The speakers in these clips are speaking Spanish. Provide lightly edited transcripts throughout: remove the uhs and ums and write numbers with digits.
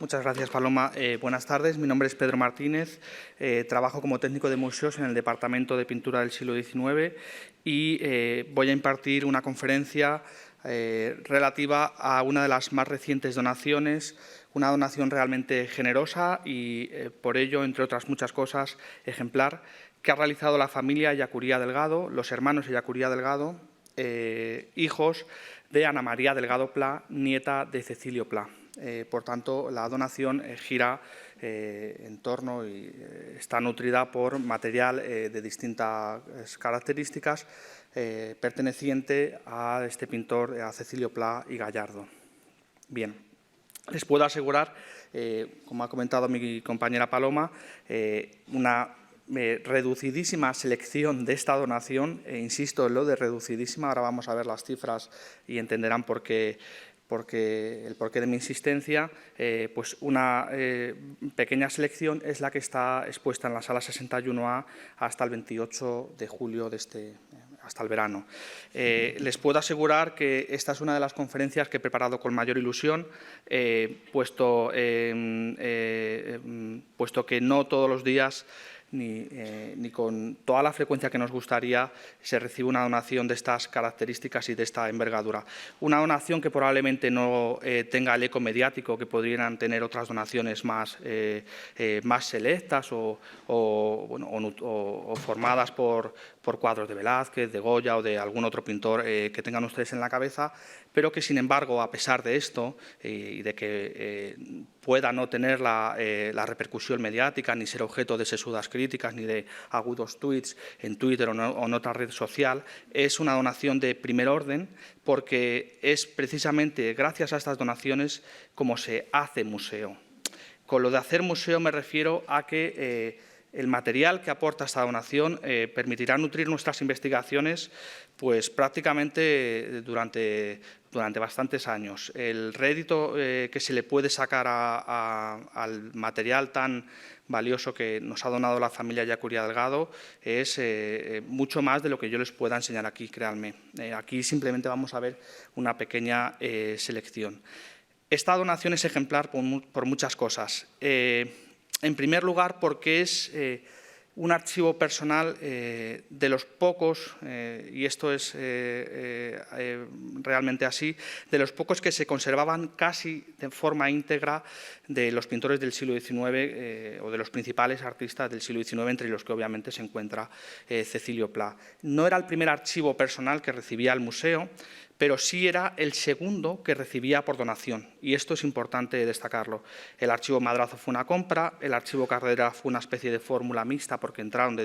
Muchas gracias, Paloma. Buenas tardes. Mi nombre es Pedro Martínez. Trabajo como técnico de museos en el Departamento de Pintura del siglo XIX y voy a impartir una conferencia relativa a una de las más recientes donaciones, una donación realmente generosa y, por ello, entre otras muchas cosas, ejemplar, que ha realizado la familia Ellacuría Delgado, los hermanos Ellacuría Delgado, hijos de Ana María Delgado Pla, nieta de Cecilio Pla. Por tanto, la donación gira en torno y está nutrida por material de distintas características perteneciente a este pintor, a Cecilio Pla y Gallardo. Bien, les puedo asegurar, como ha comentado mi compañera Paloma, una reducidísima selección de esta donación, insisto en lo de reducidísima, ahora vamos a ver las cifras y entenderán el porqué de mi insistencia, pues una pequeña selección es la que está expuesta en la sala 61A hasta el 28 de julio hasta el verano. Les puedo asegurar que esta es una de las conferencias que he preparado con mayor ilusión, puesto que no todos los días ni con toda la frecuencia que nos gustaría se recibe una donación de estas características y de esta envergadura. Una donación que probablemente no tenga el eco mediático que podrían tener otras donaciones más selectas o formadas por cuadros de Velázquez, de Goya o de algún otro pintor que tengan ustedes en la cabeza, pero que, sin embargo, a pesar de esto y de que pueda no tener la repercusión mediática ni ser objeto de sesudas críticas ni de agudos tweets en Twitter o en otra red social, es una donación de primer orden porque es precisamente gracias a estas donaciones como se hace museo. Con lo de hacer museo me refiero a que el material que aporta esta donación permitirá nutrir nuestras investigaciones pues prácticamente durante bastantes años. El rédito que se le puede sacar al material tan valioso que nos ha donado la familia Ellacuría Delgado es mucho más de lo que yo les pueda enseñar aquí, créanme. Aquí simplemente vamos a ver una pequeña selección. Esta donación es ejemplar por muchas cosas. En primer lugar, porque es un archivo personal de los pocos, y esto es realmente así, de los pocos que se conservaban casi de forma íntegra de los pintores del siglo XIX o de los principales artistas del siglo XIX, entre los que obviamente se encuentra Cecilio Pla. No era el primer archivo personal que recibía el museo, pero sí era el segundo que recibía por donación, y esto es importante destacarlo. El archivo Madrazo fue una compra, el archivo Carrera fue una especie de fórmula mixta porque entraron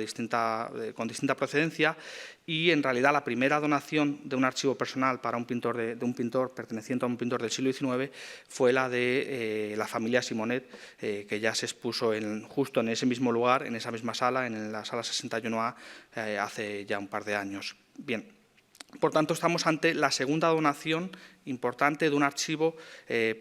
con distinta procedencia, y en realidad la primera donación de un archivo personal para un pintor perteneciente a un pintor del siglo XIX fue la de la familia Simonet, que ya se expuso justo en ese mismo lugar, en esa misma sala, en la sala 61A, hace ya un par de años. Bien. Por tanto, estamos ante la segunda donación importante de un archivo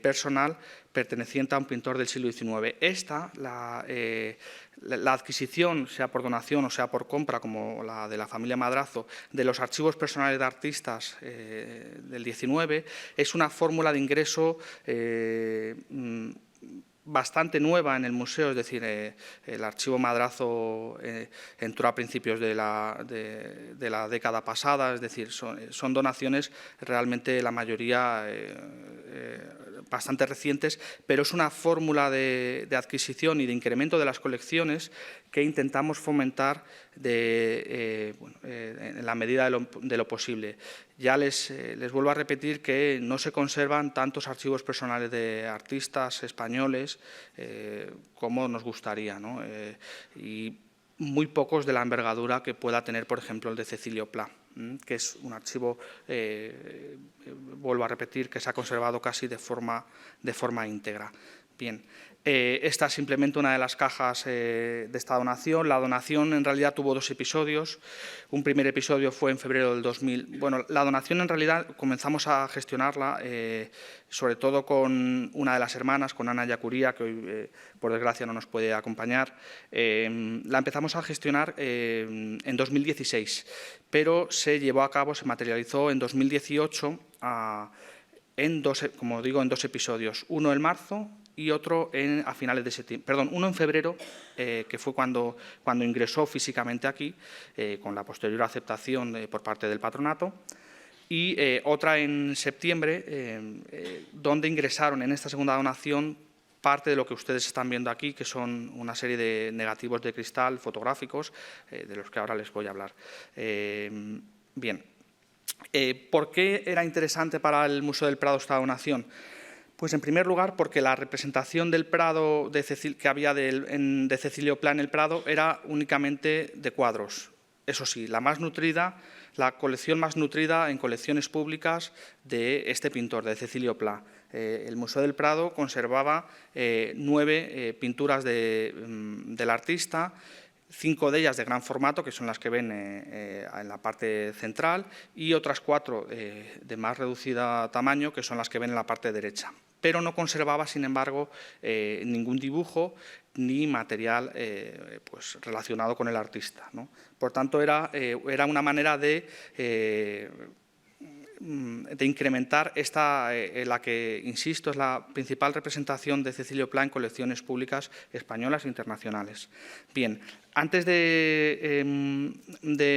personal perteneciente a un pintor del siglo XIX. Esta, la adquisición, sea por donación o sea por compra, como la de la familia Madrazo, de los archivos personales de artistas del XIX, es una fórmula de ingreso bastante nueva en el museo, es decir, el archivo Madrazo entró a principios de la década pasada, es decir, son donaciones realmente la mayoría bastante recientes, pero es una fórmula de adquisición y de incremento de las colecciones que intentamos fomentar en la medida de lo posible. Ya les vuelvo a repetir que no se conservan tantos archivos personales de artistas españoles como nos gustaría, ¿no? Y muy pocos de la envergadura que pueda tener, por ejemplo, el de Cecilio Pla, que es un archivo, vuelvo a repetir, que se ha conservado casi de forma íntegra. Bien. Esta es simplemente una de las cajas de esta donación. La donación en realidad tuvo dos episodios. Un primer episodio fue en febrero del 2000. Bueno, la donación en realidad comenzamos a gestionarla sobre todo con una de las hermanas, con Ana Ellacuría, que hoy por desgracia no nos puede acompañar. La empezamos a gestionar en 2016, pero se llevó a cabo, se materializó en 2018 como digo, en dos episodios. Uno en marzo y otro a finales de septiembre, perdón, uno en febrero, que fue cuando ingresó físicamente aquí, con la posterior aceptación por parte del patronato, y otra en septiembre, donde ingresaron en esta segunda donación parte de lo que ustedes están viendo aquí, que son una serie de negativos de cristal fotográficos, de los que ahora les voy a hablar. Bien, ¿por qué era interesante para el Museo del Prado esta donación? Pues en primer lugar porque la representación del Prado que había de Cecilio Pla en el Prado era únicamente de cuadros. Eso sí, la colección más nutrida en colecciones públicas de este pintor, de Cecilio Pla. El Museo del Prado conservaba 9 pinturas del artista, 5 de ellas de gran formato, que son las que ven en la parte central, y otras 4 de más reducido tamaño, que son las que ven en la parte derecha. Pero no conservaba, sin embargo, ningún dibujo ni material pues, relacionado con el artista, ¿no? Por tanto, era una manera de incrementar la que, insisto, es la principal representación de Cecilio Pla en colecciones públicas españolas e internacionales. Bien, antes de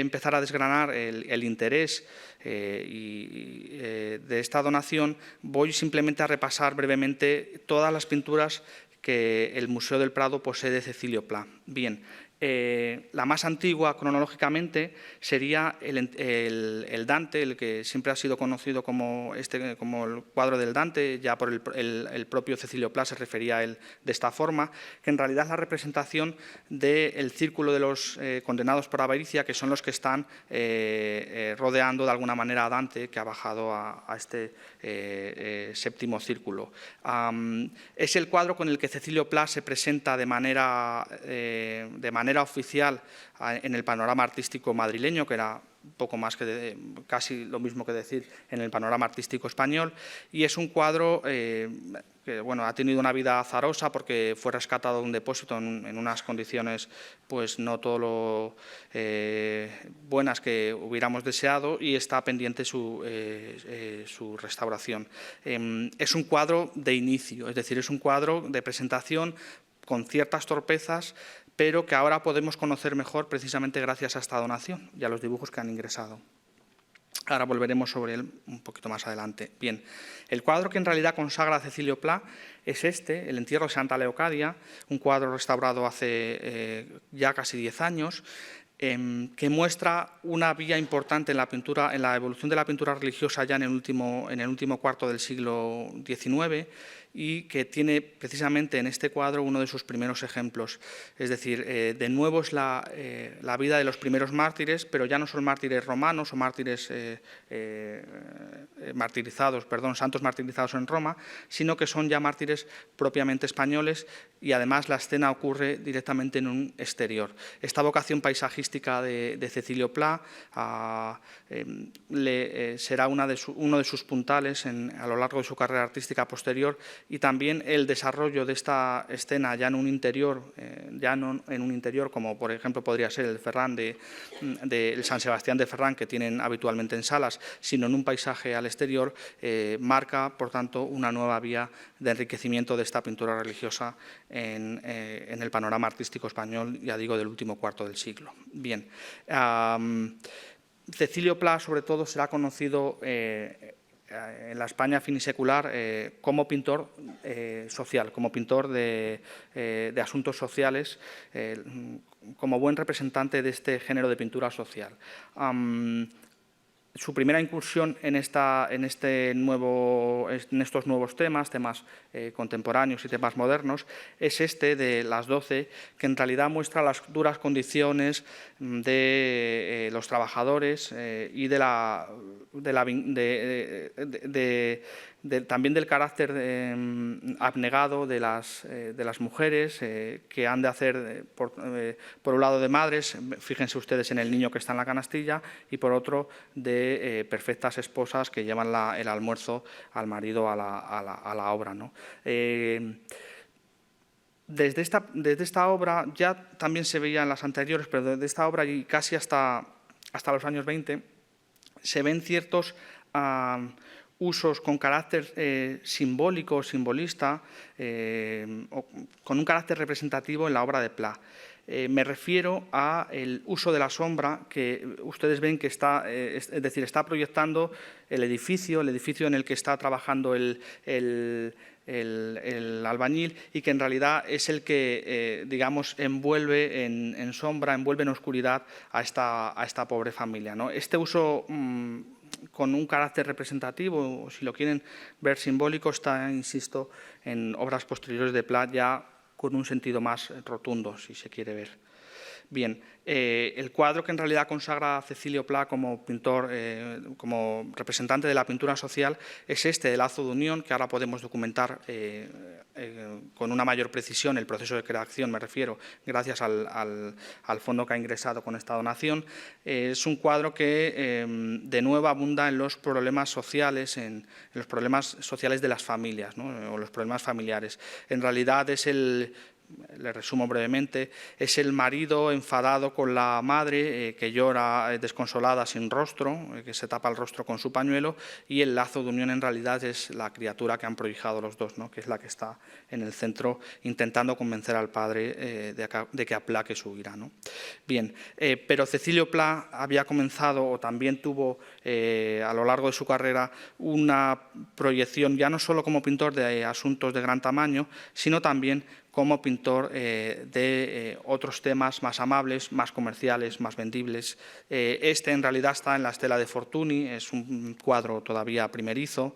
empezar a desgranar el interés de esta donación, voy simplemente a repasar brevemente todas las pinturas que el Museo del Prado posee de Cecilio Pla. Bien, la más antigua cronológicamente sería el Dante, el que siempre ha sido conocido como el cuadro del Dante, ya por el propio Cecilio Pla se refería a él de esta forma, que en realidad es la representación del círculo de los condenados por avaricia, que son los que están rodeando de alguna manera a Dante, que ha bajado a este séptimo círculo. Es el cuadro con el que Cecilio Pla se presenta de manera oficial en el panorama artístico madrileño, que era poco más que casi lo mismo que decir en el panorama artístico español, y es un cuadro que bueno, ha tenido una vida azarosa porque fue rescatado de un depósito en unas condiciones pues no todo lo buenas que hubiéramos deseado, y está pendiente su restauración. Es un cuadro de inicio, es decir, es un cuadro de presentación con ciertas torpezas, pero que ahora podemos conocer mejor precisamente gracias a esta donación y a los dibujos que han ingresado. Ahora volveremos sobre él un poquito más adelante. Bien, el cuadro que en realidad consagra a Cecilio Pla es el entierro de Santa Leocadia, un cuadro restaurado hace ya casi 10 años, que muestra una vía importante en la evolución de la pintura religiosa ya en el último cuarto del siglo XIX, y que tiene precisamente en este cuadro uno de sus primeros ejemplos. Es decir, de nuevo es la vida de los primeros mártires, pero ya no son mártires romanos o mártires santos martirizados en Roma, sino que son ya mártires propiamente españoles, y además la escena ocurre directamente en un exterior. Esta vocación paisajística de Cecilio Pla será uno de sus puntales a lo largo de su carrera artística posterior, y también el desarrollo de esta escena ya no en un interior como por ejemplo podría ser el Ferran del San Sebastián de Ferran, que tienen habitualmente en salas, sino en un paisaje al exterior, marca por tanto una nueva vía de enriquecimiento de esta pintura religiosa en el panorama artístico español, ya digo, del último cuarto del siglo. Bien, Cecilio Pla sobre todo será conocido en la España finisecular como pintor social, como pintor de asuntos sociales, como buen representante de este género de pintura social. Su primera incursión en estos nuevos temas contemporáneos y temas modernos, es de las 12, que en realidad muestra las duras condiciones de los trabajadores y también del carácter abnegado de las mujeres, que han de hacer, por un lado, de madres, fíjense ustedes en el niño que está en la canastilla, y por otro, de perfectas esposas que llevan el almuerzo al marido a la obra, ¿no? Desde esta obra, ya también se veía en las anteriores, pero desde esta obra y casi hasta los años 20, se ven ciertos usos con carácter simbólico, simbolista, o con un carácter representativo en la obra de Pla. Me refiero al uso de la sombra, que ustedes ven que está, es decir, está proyectando el edificio en el que está trabajando el albañil, y que en realidad es el que, digamos, envuelve en sombra, envuelve en oscuridad a esta pobre familia, ¿no? Este uso con un carácter representativo, o si lo quieren ver simbólico, está, insisto, en obras posteriores de Pla, ya con un sentido más rotundo, si se quiere ver. Bien, el cuadro que en realidad consagra a Cecilio Pla como pintor, como representante de la pintura social, es este, de Lazo de Unión, que ahora podemos documentar con una mayor precisión el proceso de creación, me refiero, gracias al fondo que ha ingresado con esta donación. Es un cuadro que de nuevo abunda en los problemas sociales, en los problemas sociales de las familias, ¿no? O los problemas familiares. En realidad es le resumo brevemente, es el marido enfadado con la madre que llora desconsolada sin rostro, que se tapa el rostro con su pañuelo, y el lazo de unión en realidad es la criatura que han prohijado los dos, ¿no? Que es la que está en el centro intentando convencer al padre de que aplaque su ira, ¿no? Bien, pero Cecilio Pla había comenzado, o también tuvo a lo largo de su carrera, una proyección ya no solo como pintor de asuntos de gran tamaño, sino también como pintor de otros temas más amables, más comerciales, más vendibles. Este en realidad está en la estela de Fortuny, es un cuadro todavía primerizo.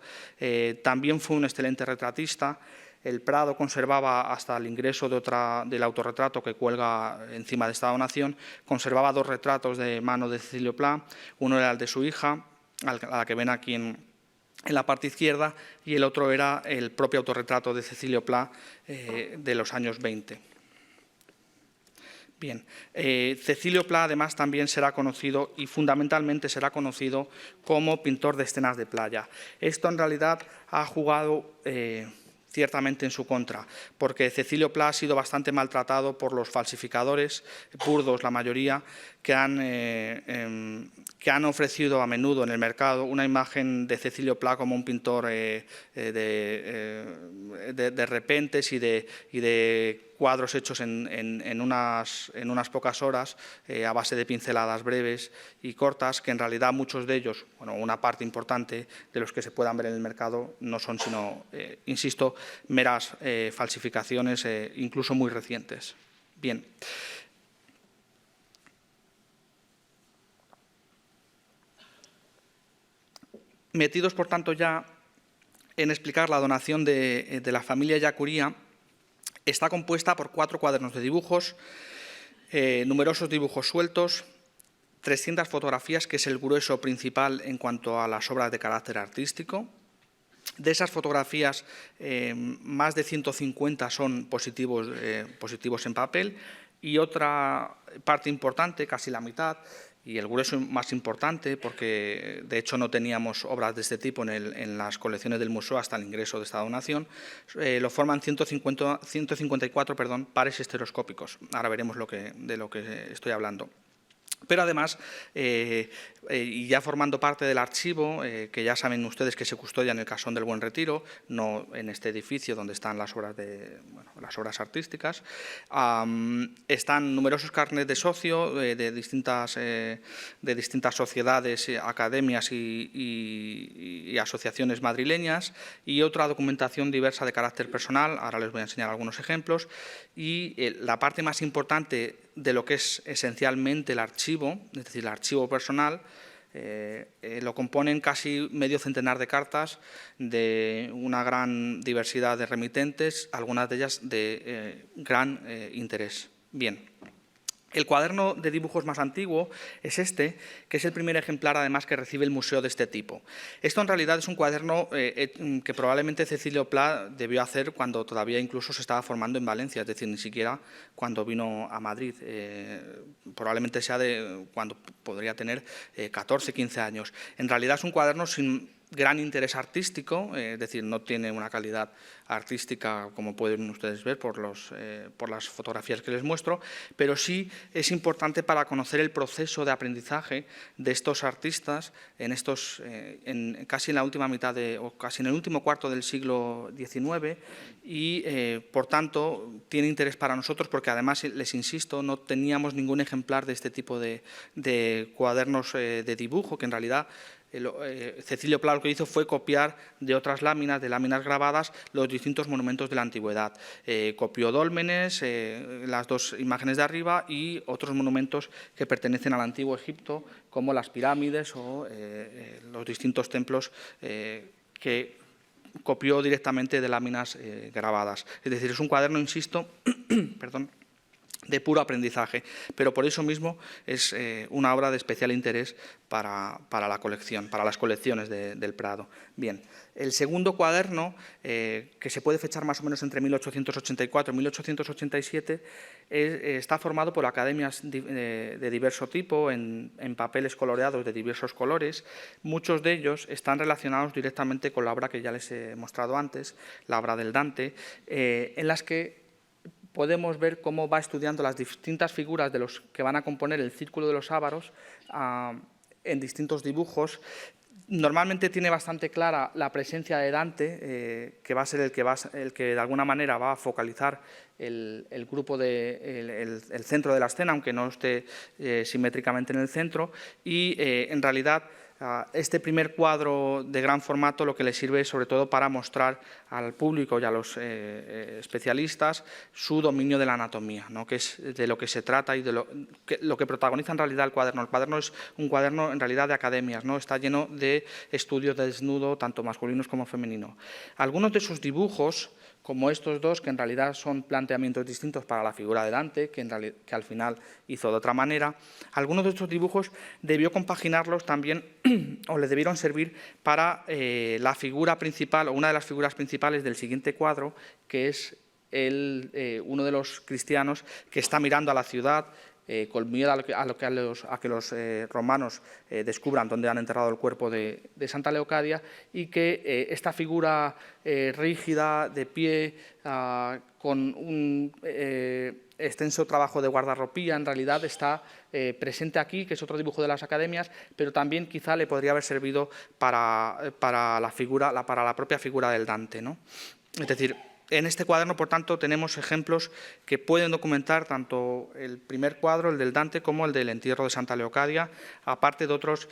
También fue un excelente retratista. El Prado conservaba, hasta el ingreso del autorretrato que cuelga encima de esta donación, conservaba dos retratos de mano de Cecilio Pla. Uno era el de su hija, a la que ven aquí en la parte izquierda, y el otro era el propio autorretrato de Cecilio Pla de los años 20. Bien, Cecilio Pla además también será conocido, y fundamentalmente será conocido, como pintor de escenas de playa. Esto en realidad ha jugado ciertamente en su contra, porque Cecilio Pla ha sido bastante maltratado por los falsificadores, burdos la mayoría, que han ofrecido a menudo en el mercado una imagen de Cecilio Pla como un pintor de repentes y de cuadros hechos en unas pocas horas, a base de pinceladas breves y cortas, que en realidad muchos de ellos, bueno, una parte importante de los que se puedan ver en el mercado, no son sino, insisto, meras falsificaciones, incluso muy recientes. Bien. Metidos, por tanto, ya en explicar la donación de la familia Ellacuría, está compuesta por 4 cuadernos de dibujos, numerosos dibujos sueltos, 300 fotografías, que es el grueso principal en cuanto a las obras de carácter artístico. De esas fotografías, más de 150 son positivos en papel, y otra parte importante, casi la mitad, y el grueso más importante, porque de hecho no teníamos obras de este tipo en las colecciones del museo hasta el ingreso de esta donación, lo forman 154 pares estereoscópicos. Ahora veremos de lo que estoy hablando. Pero además, y ya formando parte del archivo, que ya saben ustedes que se custodia en el Casón del Buen Retiro, no en este edificio donde están las obras artísticas, están numerosos carnets de socio de distintas sociedades, academias y asociaciones madrileñas, y otra documentación diversa de carácter personal. Ahora les voy a enseñar algunos ejemplos. Y la parte más importante de lo que es esencialmente el archivo, es decir, el archivo personal, lo componen casi medio centenar de cartas de una gran diversidad de remitentes, algunas de ellas de gran interés. Bien. El cuaderno de dibujos más antiguo es este, que es el primer ejemplar, además, que recibe el museo de este tipo. Esto, en realidad, es un cuaderno que probablemente Cecilio Pla debió hacer cuando todavía incluso se estaba formando en Valencia, es decir, ni siquiera cuando vino a Madrid. Probablemente sea de cuando podría tener 14, 15 años. En realidad es un cuaderno sin gran interés artístico, es decir, no tiene una calidad artística como pueden ustedes ver por las fotografías que les muestro, pero sí es importante para conocer el proceso de aprendizaje de estos artistas casi en la última mitad o casi en el último cuarto del siglo XIX y, por tanto, tiene interés para nosotros porque, además, les insisto, no teníamos ningún ejemplar de este tipo de cuadernos de dibujo, que en realidad Cecilio Pla lo que hizo fue copiar de otras láminas, de láminas grabadas, los distintos monumentos de la antigüedad. Copió dólmenes, las dos imágenes de arriba, y otros monumentos que pertenecen al antiguo Egipto, como las pirámides o los distintos templos que copió directamente de láminas grabadas. Es decir, es un cuaderno, insisto, perdón, de puro aprendizaje, pero por eso mismo es una obra de especial interés para la colección, para las colecciones del Prado. Bien, el segundo cuaderno, que se puede fechar más o menos entre 1884 y 1887, está formado por academias de diverso tipo, en papeles coloreados de diversos colores. Muchos de ellos están relacionados directamente con la obra que ya les he mostrado antes, la obra del Dante, en las que podemos ver cómo va estudiando las distintas figuras de los que van a componer el Círculo de los Ávaros en distintos dibujos. Normalmente tiene bastante clara la presencia de Dante, que va a ser el que de alguna manera va a focalizar el grupo el centro de la escena, aunque no esté simétricamente en el centro, y en realidad este primer cuadro de gran formato lo que le sirve sobre todo para mostrar al público y a los especialistas su dominio de la anatomía, ¿no? Que es de lo que se trata y de lo que protagoniza en realidad el cuaderno. El cuaderno es un cuaderno en realidad de academias, ¿no? Está lleno de estudios de desnudo, tanto masculinos como femenino. Algunos de sus dibujos, como estos dos, que en realidad son planteamientos distintos para la figura de Dante, que al final hizo de otra manera, algunos de estos dibujos debió compaginarlos también, o le debieron servir para la figura principal, o una de las figuras principales del siguiente cuadro, que es uno de los cristianos que está mirando a la ciudad, con miedo a que los romanos descubran dónde han enterrado el cuerpo de Santa Leocadia, y que esta figura rígida, de pie, con un extenso trabajo de guardarropía, en realidad está presente aquí, que es otro dibujo de las academias, pero también quizá le podría haber servido para la propia figura del Dante, ¿no? Es decir, en este cuaderno, por tanto, tenemos ejemplos que pueden documentar tanto el primer cuadro, el del Dante, como el del entierro de Santa Leocadia, aparte de otras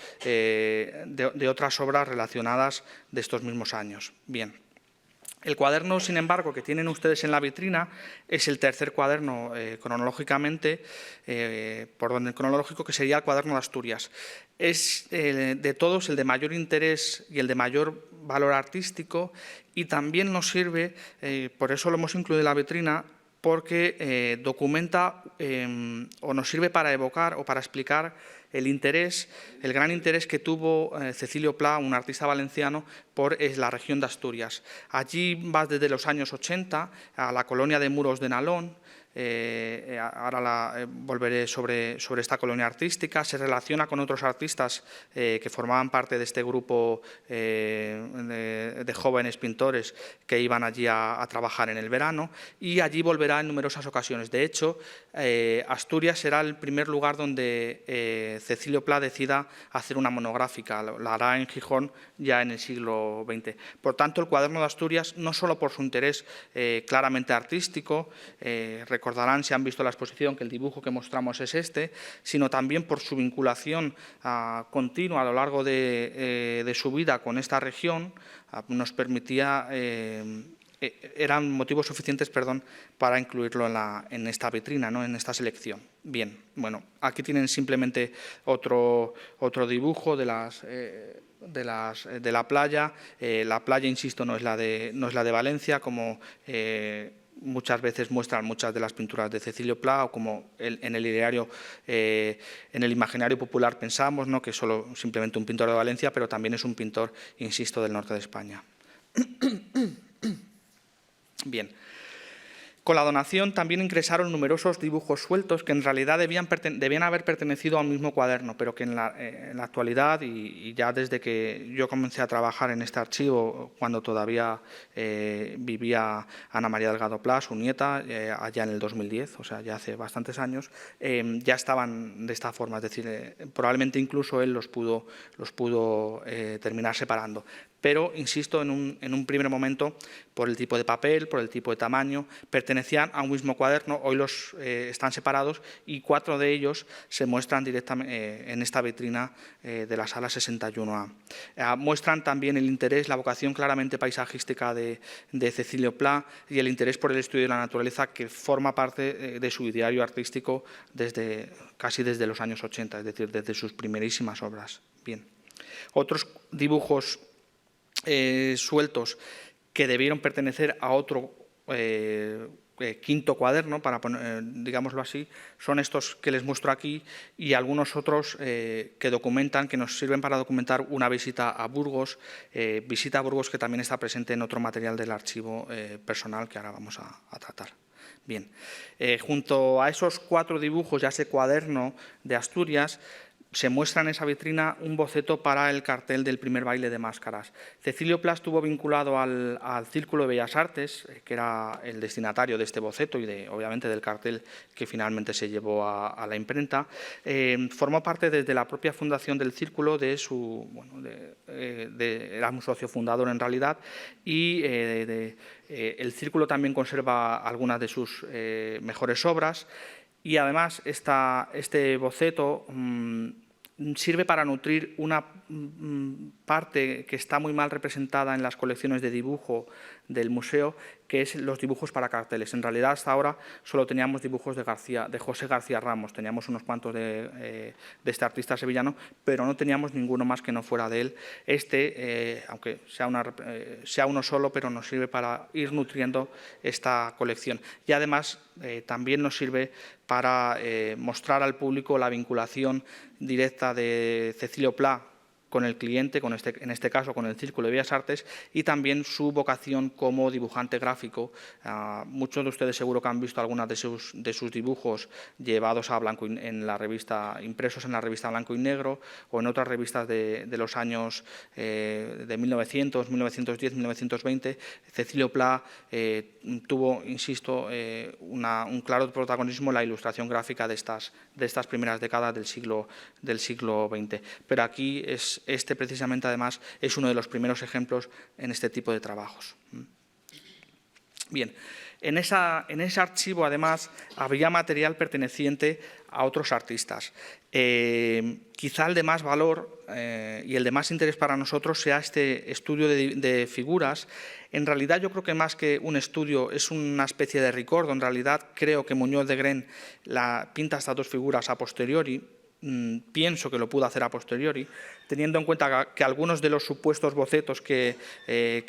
obras relacionadas de estos mismos años. Bien. El cuaderno, sin embargo, que tienen ustedes en la vitrina es el tercer cuaderno cronológicamente, por orden cronológico, que sería el cuaderno de Asturias. Es de todos el de mayor interés y el de mayor valor artístico, y también nos sirve, por eso lo hemos incluido en la vitrina, porque documenta o nos sirve para evocar o para explicar el gran interés que tuvo Cecilio Pla, un artista valenciano, por la región de Asturias. Allí va desde los años 80 a la colonia de Muros de Nalón. Ahora volveré sobre esta colonia artística. Se relaciona con otros artistas que formaban parte de este grupo de jóvenes pintores que iban allí a trabajar en el verano, y allí volverá en numerosas ocasiones. De hecho, Asturias será el primer lugar donde Cecilio Pla decida hacer una monográfica. La hará en Gijón ya en el siglo XX. Por tanto, el cuaderno de Asturias, no solo por su interés claramente artístico, recordarán, si han visto la exposición, que el dibujo que mostramos es este, sino también por su vinculación continua a lo largo de su vida con esta región, nos permitía, eran motivos suficientes, para incluirlo en esta vitrina, ¿no? En esta selección. Bien, bueno, aquí tienen simplemente otro dibujo de la playa. La playa, insisto, no es la de Valencia, como muchas veces muestran muchas de las pinturas de Cecilio Pla, o como en el imaginario popular pensamos, ¿no? Que es simplemente un pintor de Valencia, pero también es un pintor, insisto, del norte de España. Bien. Con la donación también ingresaron numerosos dibujos sueltos que en realidad debían haber pertenecido a un mismo cuaderno, pero que en la actualidad y ya desde que yo comencé a trabajar en este archivo, cuando todavía vivía Ana María Delgado Pla, su nieta, allá en el 2010, o sea, ya hace bastantes años, ya estaban de esta forma, es decir, probablemente incluso él los pudo terminar separando. Pero, insisto, en un primer momento, por el tipo de papel, por el tipo de tamaño, pertenecían a un mismo cuaderno, hoy están separados y 4 de ellos se muestran directamente en esta vitrina de la sala 61A. Muestran también el interés, la vocación claramente paisajística de Cecilio Pla y el interés por el estudio de la naturaleza que forma parte de su ideario artístico casi desde los años 80, es decir, desde sus primerísimas obras. Bien. Otros dibujos sueltos que debieron pertenecer a otro quinto cuaderno, digámoslo así, son estos que les muestro aquí y algunos otros que nos sirven para documentar una visita a Burgos, que también está presente en otro material del archivo personal que ahora vamos a tratar. Bien, junto a esos 4 dibujos, ya ese cuaderno de Asturias, se muestra en esa vitrina un boceto para el cartel del primer baile de máscaras. Cecilio Pla estuvo vinculado al Círculo de Bellas Artes, que era el destinatario de este boceto y obviamente del cartel que finalmente se llevó a la imprenta. Formó parte desde la propia fundación del Círculo, era un socio fundador en realidad, y el Círculo también conserva algunas de sus mejores obras. Y además este boceto sirve para nutrir una parte que está muy mal representada en las colecciones de dibujo del museo, que es los dibujos para carteles. En realidad, hasta ahora solo teníamos dibujos de José García Ramos, teníamos unos cuantos de este artista sevillano, pero no teníamos ninguno más que no fuera de él. Aunque sea uno solo, pero nos sirve para ir nutriendo esta colección. Y además también nos sirve para mostrar al público la vinculación directa de Cecilio Pla con el cliente, en este caso con el Círculo de Bellas Artes, y también su vocación como dibujante gráfico. Muchos de ustedes seguro que han visto algunos de sus dibujos llevados a impresos en la revista Blanco y Negro o en otras revistas de los años de 1900, 1910, 1920. Cecilio Pla tuvo, insisto, un claro protagonismo en la ilustración gráfica de estas primeras décadas del siglo XX. Pero aquí precisamente, además, es uno de los primeros ejemplos en este tipo de trabajos. Bien, en ese archivo, además, había material perteneciente a otros artistas. Quizá el de más valor y el de más interés para nosotros sea este estudio de figuras. En realidad, yo creo que más que un estudio es una especie de recuerdo. En realidad, creo que Muñoz de Gren pinta estas 2 figuras a posteriori. Pienso que lo pudo hacer a posteriori, teniendo en cuenta que algunos de los supuestos bocetos que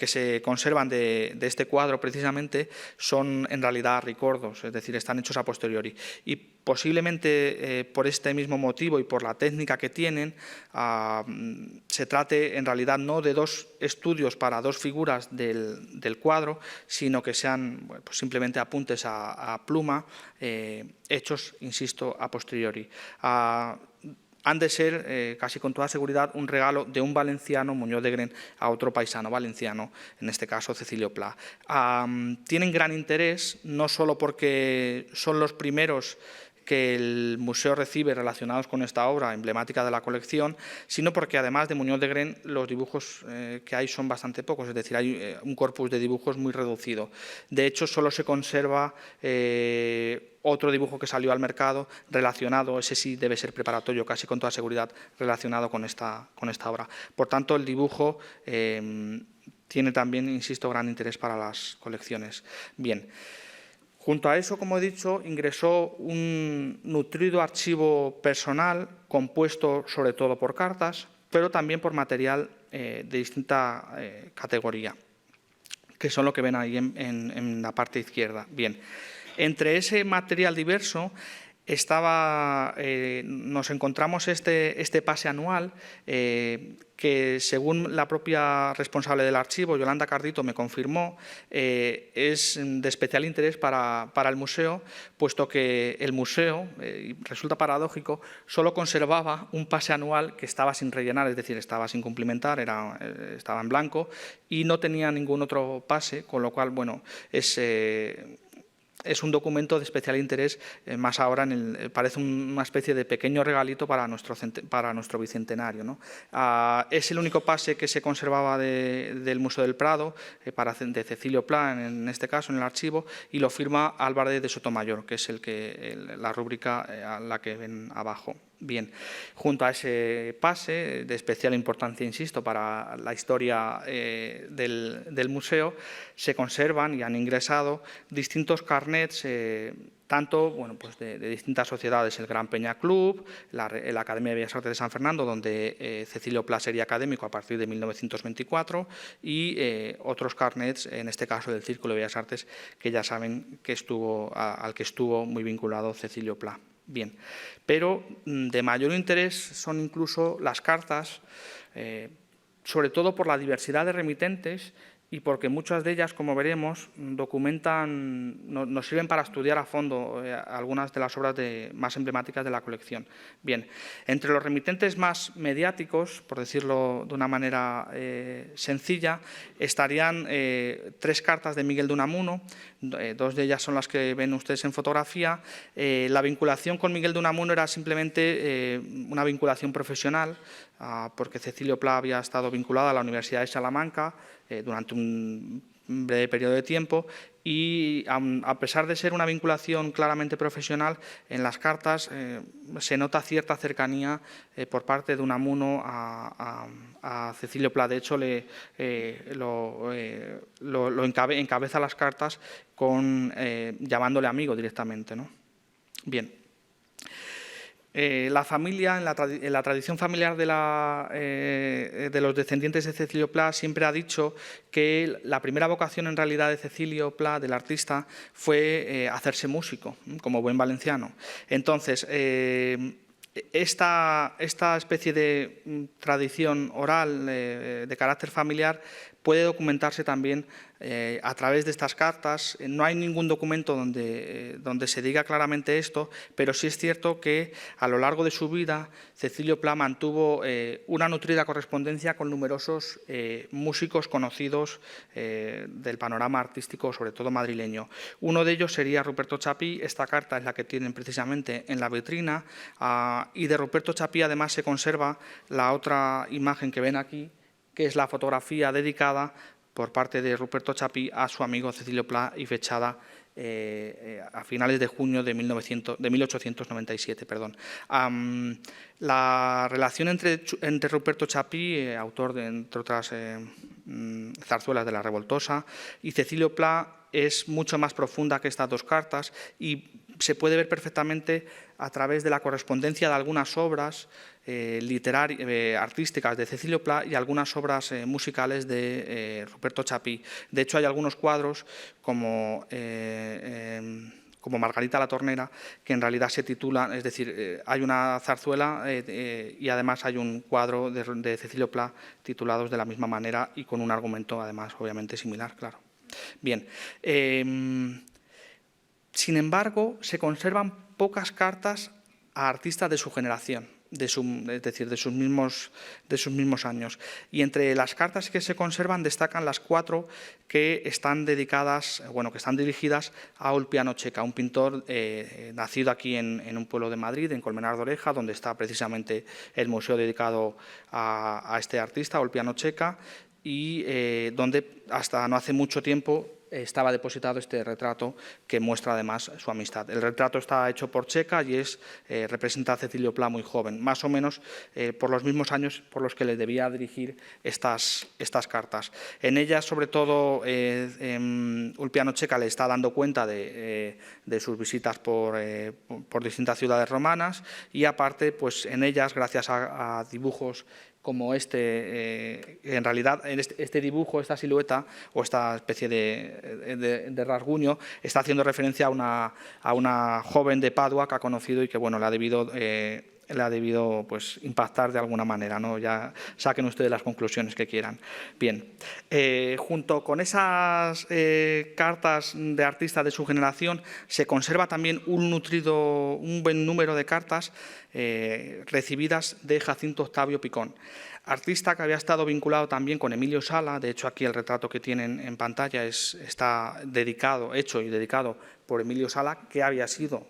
se conservan de este cuadro precisamente son en realidad recuerdos, es decir, están hechos a posteriori. Y posiblemente por este mismo motivo y por la técnica que tienen, se trate en realidad no de 2 estudios para 2 figuras del cuadro, sino que sean simplemente apuntes a pluma, hechos, insisto, a posteriori. Han de ser, casi con toda seguridad, un regalo de un valenciano, Muñoz de Gren, a otro paisano valenciano, en este caso Cecilio Pla. Tienen gran interés, no solo porque son los primeros que el museo recibe relacionados con esta obra emblemática de la colección, sino porque además de Muñoz de Gren los dibujos que hay son bastante pocos, es decir, hay un corpus de dibujos muy reducido. De hecho, solo se conserva otro dibujo que salió al mercado relacionado, ese sí debe ser preparatorio, casi con toda seguridad, relacionado con esta obra. Por tanto, el dibujo tiene también, insisto, gran interés para las colecciones. Bien. Junto a eso, como he dicho, ingresó un nutrido archivo personal compuesto sobre todo por cartas, pero también por material de distinta categoría, que son lo que ven ahí en la parte izquierda. Bien, entre ese material diverso nos encontramos este pase anual que, según la propia responsable del archivo, Yolanda Cardito, me confirmó, es de especial interés para el museo, puesto que el museo, y resulta paradójico, solo conservaba un pase anual que estaba sin rellenar, es decir, estaba sin cumplimentar, estaba en blanco y no tenía ningún otro pase, con lo cual, bueno, es un documento de especial interés, más ahora parece una especie de pequeño regalito para nuestro bicentenario, ¿no? Es el único pase que se conservaba del Museo del Prado, de Cecilio Pla, en este caso, en el archivo, y lo firma Álvarez de Sotomayor, que es la rúbrica a la que ven abajo. Bien, junto a ese pase, de especial importancia, insisto, para la historia del museo, se conservan y han ingresado distintos carnets, tanto pues de distintas sociedades, el Gran Peña Club, la Academia de Bellas Artes de San Fernando, donde Cecilio Pla sería académico a partir de 1924, y otros carnets, en este caso del Círculo de Bellas Artes, que ya saben que al que estuvo muy vinculado Cecilio Pla. Bien, pero de mayor interés son incluso las cartas, sobre todo por la diversidad de remitentes y porque muchas de ellas, como veremos, nos sirven para estudiar a fondo algunas de las obras más emblemáticas de la colección. Bien, entre los remitentes más mediáticos, por decirlo de una manera sencilla, estarían 3 cartas de Miguel de Unamuno, 2 de ellas son las que ven ustedes en fotografía. La vinculación con Miguel de Unamuno era simplemente una vinculación profesional, porque Cecilio Pla había estado vinculado a la Universidad de Salamanca durante un breve periodo de tiempo y, a pesar de ser una vinculación claramente profesional, en las cartas se nota cierta cercanía por parte de Unamuno a Cecilio Pla. De hecho, encabeza las cartas llamándole amigo directamente, ¿no? Bien. La familia, en la tradición familiar de los descendientes de Cecilio Pla, siempre ha dicho que la primera vocación en realidad de Cecilio Pla, del artista, fue hacerse músico, como buen valenciano. Entonces, esta especie de tradición oral de carácter familiar puede documentarse también a través de estas cartas. No hay ningún documento donde se diga claramente esto, pero sí es cierto que a lo largo de su vida Cecilio Pla mantuvo una nutrida correspondencia con numerosos músicos conocidos del panorama artístico, sobre todo madrileño. Uno de ellos sería Ruperto Chapí. Esta carta es la que tienen precisamente en la vitrina, y de Ruperto Chapí además se conserva la otra imagen que ven aquí, que es la fotografía dedicada por parte de Ruperto Chapí a su amigo Cecilio Pla y fechada a finales de junio de 1897. La relación entre Ruperto Chapí, autor entre otras zarzuelas de La Revoltosa, y Cecilio Pla es mucho más profunda que estas 2 cartas y se puede ver perfectamente a través de la correspondencia de algunas obras artísticas de Cecilio Pla y algunas obras musicales de Ruperto Chapí. De hecho, hay algunos cuadros como Margarita la Tornera, que en realidad se titulan, es decir, hay una zarzuela y además hay un cuadro de Cecilio Pla titulados de la misma manera y con un argumento además obviamente similar, claro. Bien, sin embargo, se conservan pocas cartas a artistas de su generación, es decir, de sus mismos años. Y entre las cartas que se conservan destacan las 4 que están dirigidas a Ulpiano Checa, un pintor nacido aquí en un pueblo de Madrid, en Colmenar de Oreja, donde está precisamente el museo dedicado a este artista, Ulpiano Checa, y donde hasta no hace mucho tiempo estaba depositado este retrato que muestra además su amistad. El retrato está hecho por Checa y representa a Cecilio Pla muy joven, más o menos por los mismos años por los que le debía dirigir estas cartas. En ellas, sobre todo, Ulpiano Checa le está dando cuenta de sus visitas por distintas ciudades romanas y, aparte, pues en ellas, gracias a dibujos como en realidad este dibujo, esta silueta o esta especie de rasguño está haciendo referencia a una joven de Padua que ha conocido y que bueno, le ha debido pues, impactar de alguna manera, ¿no? Ya saquen ustedes las conclusiones que quieran. Bien, junto con esas cartas de artistas de su generación se conserva también un buen número de cartas recibidas de Jacinto Octavio Picón, artista que había estado vinculado también con Emilio Sala. De hecho, aquí el retrato que tienen en pantalla está hecho y dedicado por Emilio Sala, que había sido,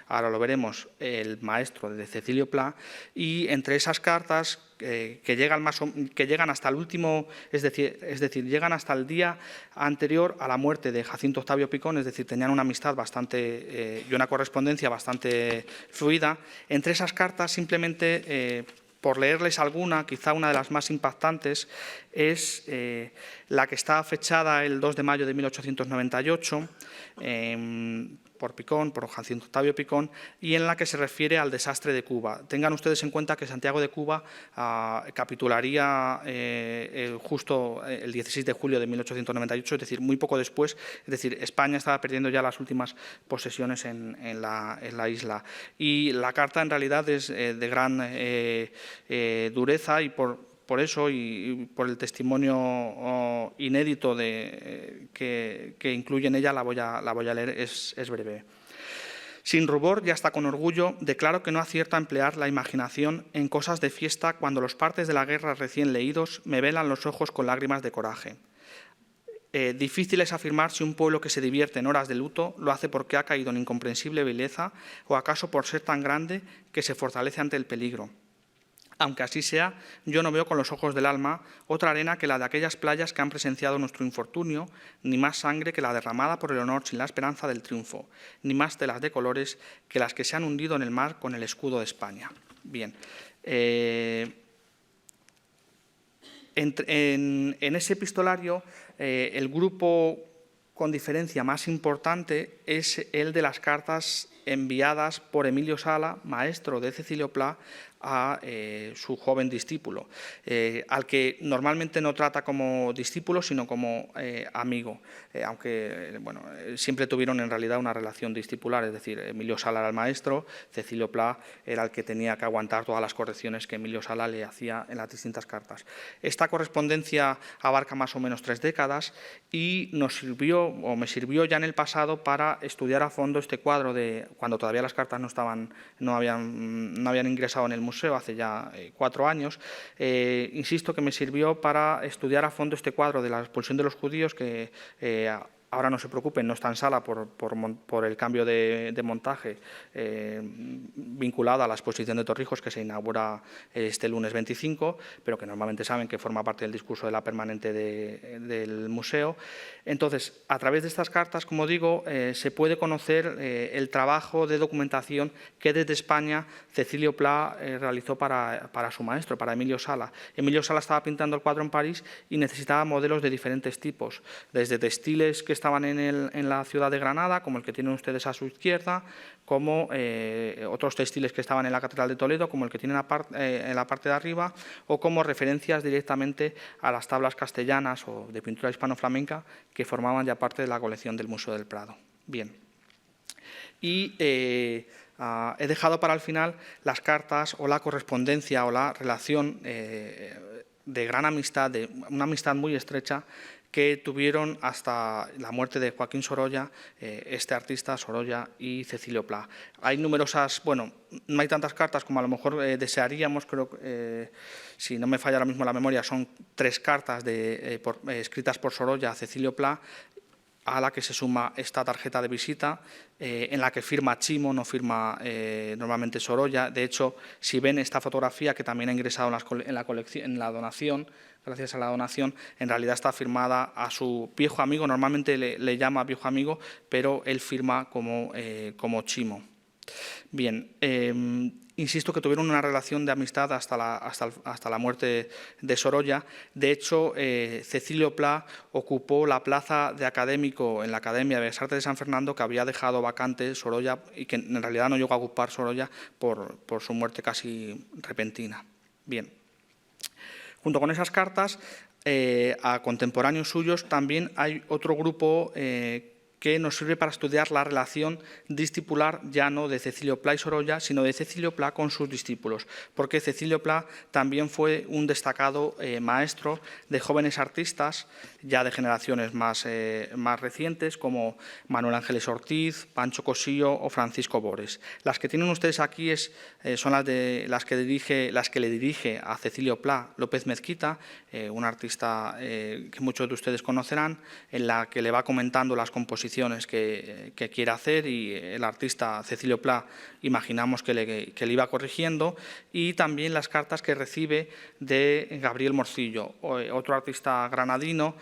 ahora lo veremos, el maestro de Cecilio Pla, y entre esas cartas que llegan hasta el último, es decir, llegan hasta el día anterior a la muerte de Jacinto Octavio Picón, es decir, tenían una amistad bastante y una correspondencia bastante fluida. Entre esas cartas, simplemente por leerles alguna, quizá una de las más impactantes, es la que está fechada el 2 de mayo de 1898, por Jacinto Octavio Picón, y en la que se refiere al desastre de Cuba. Tengan ustedes en cuenta que Santiago de Cuba capitularía justo el 16 de julio de 1898, es decir, muy poco después. Es decir, España estaba perdiendo ya las últimas posesiones en la isla. Y la carta en realidad es de gran dureza, y por eso y por el testimonio inédito que incluye en ella, la voy a leer, es breve. Sin rubor y hasta con orgullo, declaro que no acierto a emplear la imaginación en cosas de fiesta cuando los partes de la guerra recién leídos me velan los ojos con lágrimas de coraje. Difícil es afirmar si un pueblo que se divierte en horas de luto lo hace porque ha caído en incomprensible vileza o acaso por ser tan grande que se fortalece ante el peligro. Aunque así sea, yo no veo con los ojos del alma otra arena que la de aquellas playas que han presenciado nuestro infortunio, ni más sangre que la derramada por el honor sin la esperanza del triunfo, ni más telas de colores que las que se han hundido en el mar con el escudo de España. Bien, en ese epistolario, el grupo con diferencia más importante es el de las cartas enviadas por Emilio Sala, maestro de Cecilio Pla, a su joven discípulo, al que normalmente no trata como discípulo, sino como amigo, aunque bueno, siempre tuvieron en realidad una relación discipular, es decir, Emilio Sala era el maestro, Cecilio Pla era el que tenía que aguantar todas las correcciones que Emilio Sala le hacía en las distintas cartas. Esta correspondencia abarca más o menos 3 décadas y me sirvió ya en el pasado para estudiar a fondo este cuadro de cuando todavía las cartas no habían ingresado en el museo hace ya 4 años. Insisto que me sirvió para estudiar a fondo este cuadro de la expulsión de los judíos, que ahora no se preocupen, no está en sala por el cambio de montaje vinculado a la exposición de Torrijos, que se inaugura este lunes 25, pero que normalmente saben que forma parte del discurso de la permanente del museo. Entonces, a través de estas cartas, como digo, se puede conocer el trabajo de documentación que desde España Cecilio Pla realizó para su maestro, para Emilio Sala. Emilio Sala estaba pintando el cuadro en París y necesitaba modelos de diferentes tipos, desde textiles que estaban en la ciudad de Granada, como el que tienen ustedes a su izquierda, como otros textiles que estaban en la Catedral de Toledo, como el que tienen en la parte de arriba, o como referencias directamente a las tablas castellanas o de pintura hispano-flamenca que formaban ya parte de la colección del Museo del Prado. Bien. Y he dejado para el final las cartas o la correspondencia o la relación de gran amistad, de una amistad muy estrecha, que tuvieron hasta la muerte de Joaquín Sorolla, este artista, Sorolla y Cecilio Pla. Hay numerosas, bueno, no hay tantas cartas como a lo mejor desearíamos, creo que, si no me falla ahora mismo la memoria, son 3 cartas escritas por Sorolla a Cecilio Pla, a la que se suma esta tarjeta de visita, en la que firma Chimo, no firma normalmente Sorolla. De hecho, si ven esta fotografía, que también ha ingresado en la donación, gracias a la donación, en realidad está firmada a su viejo amigo, normalmente le llama viejo amigo, pero él firma como Chimo. Bien, insisto que tuvieron una relación de amistad hasta la muerte de Sorolla. De hecho, Cecilio Pla ocupó la plaza de académico en la Academia de Bellas Artes de San Fernando, que había dejado vacante Sorolla y que en realidad no llegó a ocupar Sorolla por su muerte casi repentina. Bien. Junto con esas cartas, a contemporáneos suyos también hay otro grupo que nos sirve para estudiar la relación discipular ya no de Cecilio Pla y Sorolla, sino de Cecilio Pla con sus discípulos, porque Cecilio Pla también fue un destacado maestro de jóvenes artistas, ya de generaciones más recientes, como Manuel Ángeles Ortiz, Pancho Cosillo o Francisco Bores. Las que tienen ustedes aquí son las que le dirige a Cecilio Pla López Mezquita, un artista que muchos de ustedes conocerán, en la que le va comentando las composiciones que quiere hacer, y el artista Cecilio Pla imaginamos que le iba corrigiendo, y también las cartas que recibe de Gabriel Morcillo, otro artista granadino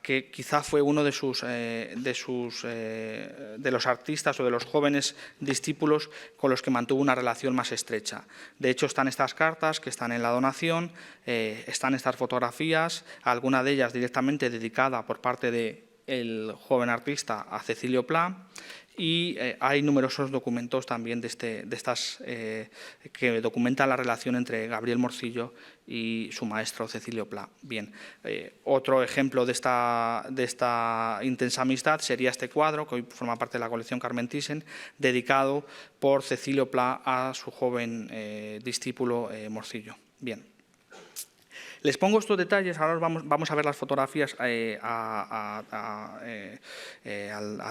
que quizá fue uno de los artistas o de los jóvenes discípulos con los que mantuvo una relación más estrecha. De hecho, están estas cartas que están en la donación, están estas fotografías, alguna de ellas directamente dedicada por parte del joven artista a Cecilio Pla, y hay numerosos documentos también que documentan la relación entre Gabriel Morcillo y su maestro Cecilio Pla. Bien, otro ejemplo de esta intensa amistad sería este cuadro, que hoy forma parte de la colección Carmen Thyssen, dedicado por Cecilio Pla a su joven discípulo Morcillo. Bien. Les pongo estos detalles, ahora vamos a ver las fotografías a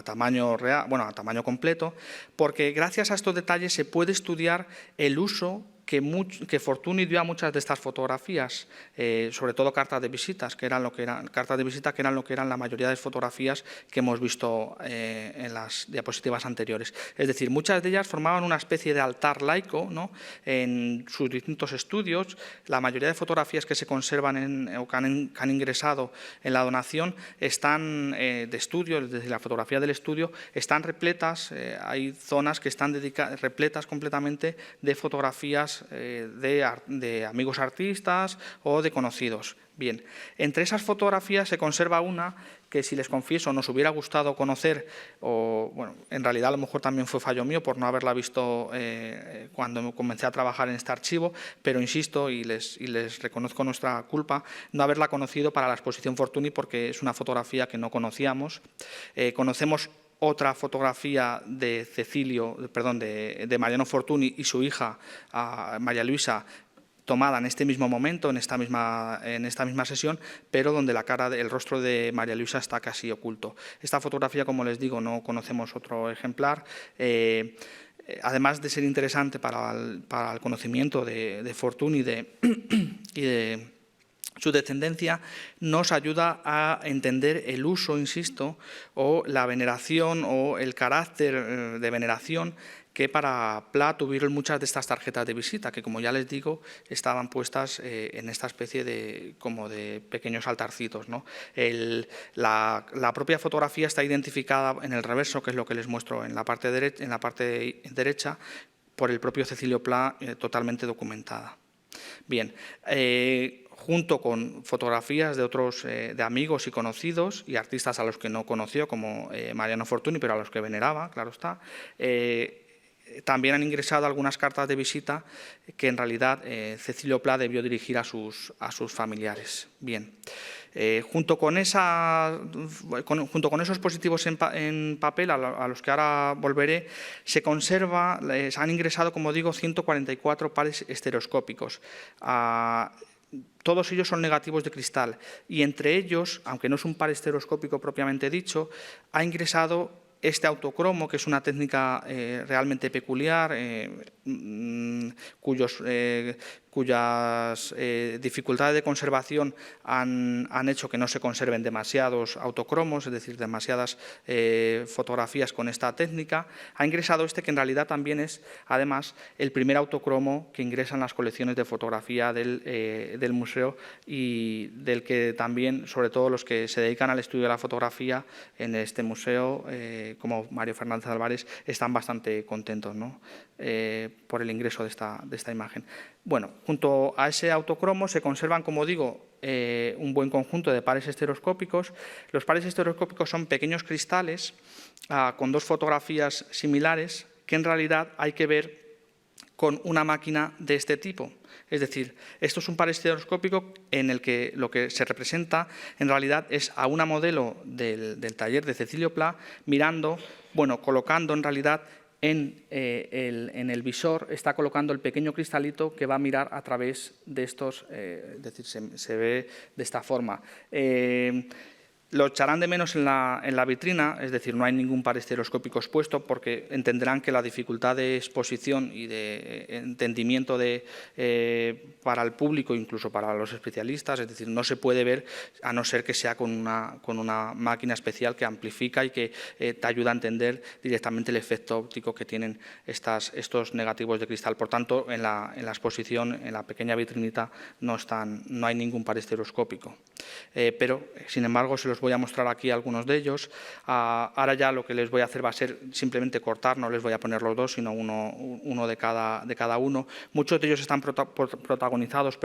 tamaño real, bueno, a tamaño completo, porque gracias a estos detalles se puede estudiar el uso que Fortuny dio a muchas de estas fotografías, sobre todo cartas de visitas, que eran lo que eran la mayoría de fotografías que hemos visto en las diapositivas anteriores. Es decir, muchas de ellas formaban una especie de altar laico, ¿no?, en sus distintos estudios. La mayoría de fotografías que se conservan o que han ingresado en la donación están de estudio, desde la fotografía del estudio, están repletas, hay zonas que están repletas completamente de fotografías de amigos artistas o de conocidos. Bien, entre esas fotografías se conserva una que, si les confieso, nos hubiera gustado conocer, o bueno, en realidad a lo mejor también fue fallo mío por no haberla visto cuando comencé a trabajar en este archivo, pero insisto y les reconozco nuestra culpa no haberla conocido para la exposición Fortuny, porque es una fotografía que no conocíamos. Conocemos otra fotografía de Mariano Fortuny y su hija María Luisa, tomada en este mismo momento, en esta misma sesión, pero donde el rostro de María Luisa está casi oculto. Esta fotografía, como les digo, no conocemos otro ejemplar. Además de ser interesante para el conocimiento de Fortuny y de su descendencia, nos ayuda a entender el uso, insisto, o la veneración o el carácter de veneración que para Pla tuvieron muchas de estas tarjetas de visita, que, como ya les digo, estaban puestas en esta especie como de pequeños altarcitos, ¿no? La propia fotografía está identificada en el reverso, que es lo que les muestro en la parte derecha, por el propio Cecilio Pla, totalmente documentada. Bien, junto con fotografías de amigos y conocidos y artistas a los que no conoció, como Mariano Fortuny, pero a los que veneraba, claro está. También han ingresado algunas cartas de visita que en realidad Cecilio Pla debió dirigir a sus familiares. Bien. Junto con esos positivos en papel, a los que ahora volveré, se han ingresado, como digo, 144 pares estereoscópicos. Todos ellos son negativos de cristal, y entre ellos, aunque no es un par estereoscópico propiamente dicho, ha ingresado este autocromo, que es una técnica realmente peculiar, cuyas dificultades de conservación han hecho que no se conserven demasiados autocromos, es decir, demasiadas fotografías con esta técnica. Ha ingresado que en realidad también es, además, el primer autocromo que ingresa en las colecciones de fotografía del museo, y del que también, sobre todo los que se dedican al estudio de la fotografía en este museo, como Mario Fernández Álvarez, están bastante contentos, ¿no?, por el ingreso de esta imagen. Bueno, junto a ese autocromo se conservan, como digo, un buen conjunto de pares estereoscópicos. Los pares estereoscópicos son pequeños cristales con dos fotografías similares, que en realidad hay que ver con una máquina de este tipo. Es decir, esto es un par estereoscópico en el que lo que se representa en realidad es a una modelo del taller de Cecilio Pla mirando, bueno, colocando en realidad en el visor, está colocando el pequeño cristalito que va a mirar a través de estos, es decir, se ve de esta forma. Lo echarán de menos en la vitrina, es decir, no hay ningún par estereoscópico expuesto porque entenderán que la dificultad de exposición y de entendimiento para el público, incluso para los especialistas, es decir, no se puede ver a no ser que sea con una máquina especial que amplifica y que te ayuda a entender directamente el efecto óptico que tienen estos negativos de cristal. Por tanto, en la exposición, en la pequeña vitrinita, no hay ningún par estereoscópico. Pero, sin embargo, se los voy a mostrar aquí algunos de ellos. Ahora ya lo que les voy a hacer va a ser simplemente cortar, no les voy a poner los dos, sino uno de cada uno. Muchos de ellos están protagonizados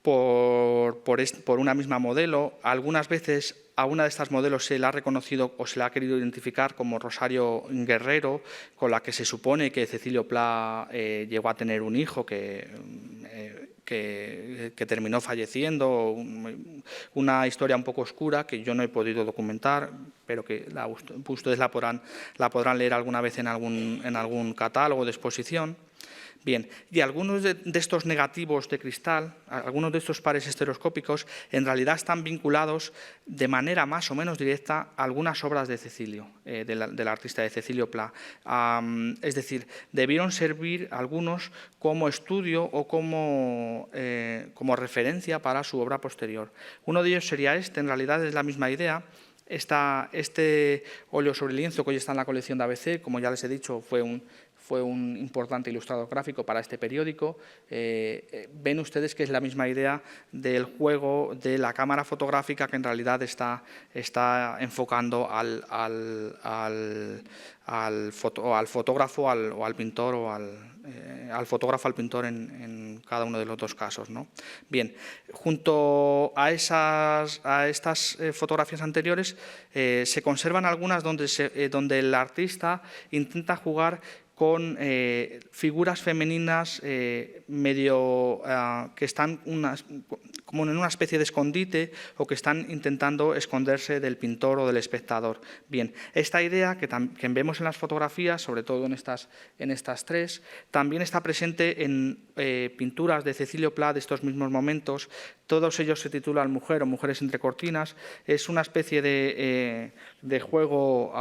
por una misma modelo. Algunas veces a una de estas modelos se la ha reconocido o se la ha querido identificar como Rosario Guerrero, con la que se supone que Cecilio Pla llegó a tener un hijo que terminó falleciendo, una historia un poco oscura que yo no he podido documentar, pero que ustedes la podrán leer alguna vez en algún catálogo de exposición. Bien, y algunos de estos negativos de cristal, algunos de estos pares estereoscópicos, en realidad están vinculados de manera más o menos directa a algunas obras de Cecilio, del artista de Cecilio Pla. Es decir, debieron servir algunos como estudio o como referencia para su obra posterior. Uno de ellos sería en realidad es la misma idea. Este óleo sobre lienzo que hoy está en la colección de ABC, como ya les he dicho, fue un importante ilustrador gráfico para este periódico. Ven ustedes que es la misma idea del juego de la cámara fotográfica que en realidad está enfocando al fotógrafo o al pintor o al fotógrafo al pintor en cada uno de los dos casos, ¿no? Bien, junto a estas fotografías anteriores se conservan algunas donde el artista intenta jugar con figuras femeninas que están como en una especie de escondite o que están intentando esconderse del pintor o del espectador. Bien, esta idea que vemos en las fotografías, sobre todo en estas tres, también está presente en pinturas de Cecilio Pla de estos mismos momentos. Todos ellos se titulan Mujer o Mujeres entre cortinas. Es una especie de juego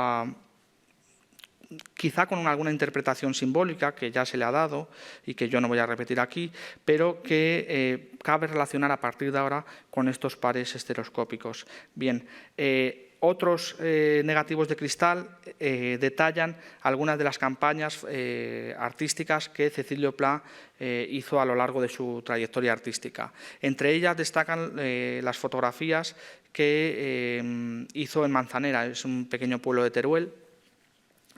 quizá con alguna interpretación simbólica que ya se le ha dado y que yo no voy a repetir aquí, pero que cabe relacionar a partir de ahora con estos pares estereoscópicos. Bien, otros negativos de cristal detallan algunas de las campañas artísticas que Cecilio Pla hizo a lo largo de su trayectoria artística. Entre ellas destacan las fotografías que hizo en Manzanera, es un pequeño pueblo de Teruel,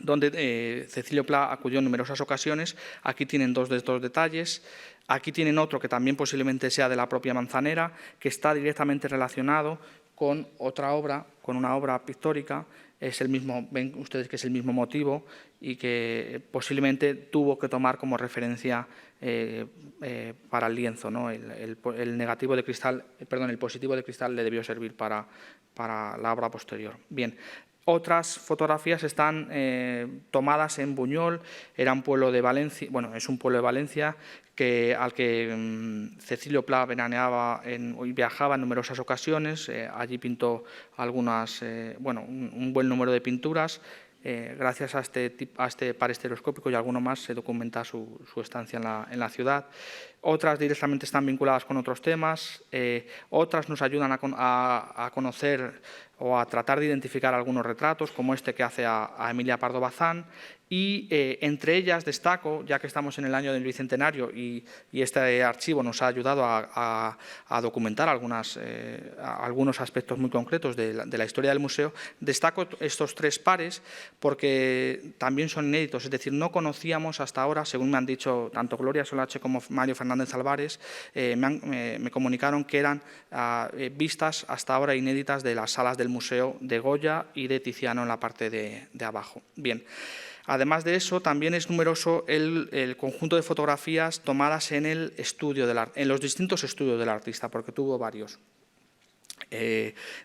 donde Cecilio Pla acudió en numerosas ocasiones. Aquí tienen dos de estos detalles. Aquí tienen otro que también posiblemente sea de la propia Manzanera, que está directamente relacionado con otra obra, con una obra pictórica. Ven ustedes que es el mismo motivo y que posiblemente tuvo que tomar como referencia para el lienzo, ¿no? El negativo de cristal, el positivo de cristal le debió servir para la obra posterior. Bien. Otras fotografías están tomadas en Buñol, era un pueblo de Valencia, bueno, es un pueblo de Valencia al que Cecilio Pla veraneaba y viajaba en numerosas ocasiones. Allí pintó un buen número de pinturas. Gracias a este par estereoscópico y alguno más se documenta su estancia en la ciudad. Otras directamente están vinculadas con otros temas, otras nos ayudan a conocer o a tratar de identificar algunos retratos, como este que hace a Emilia Pardo Bazán, y entre ellas destaco, ya que estamos en el año del Bicentenario y este archivo nos ha ayudado a documentar algunos aspectos muy concretos de la historia del museo, destaco estos tres pares porque también son inéditos, es decir, no conocíamos hasta ahora, según me han dicho tanto Gloria Solache como Mario Fernández Álvarez, me comunicaron que eran vistas hasta ahora inéditas de las salas del Museo de Goya y de Tiziano en la parte de abajo. Bien. Además de eso, también es numeroso el conjunto de fotografías tomadas en el estudio en los distintos estudios del artista, porque tuvo varios.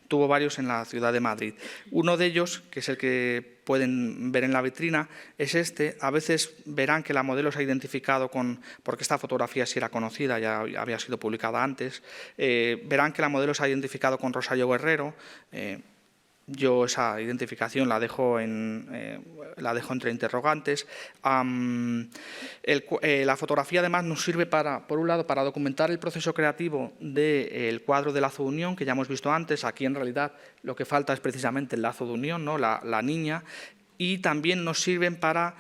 Tuvo varios en la ciudad de Madrid. Uno de ellos, que es el que pueden ver en la vitrina, es este. A veces verán que la modelo se ha identificado porque esta fotografía sí era conocida, ya había sido publicada antes, verán que la modelo se ha identificado con Rosario Guerrero. Yo esa identificación la dejo entre interrogantes. La fotografía además nos sirve por un lado, para documentar el proceso creativo del cuadro de lazo de unión, que ya hemos visto antes. Aquí en realidad lo que falta es precisamente el lazo de unión, ¿no? la niña. Y también nos sirven para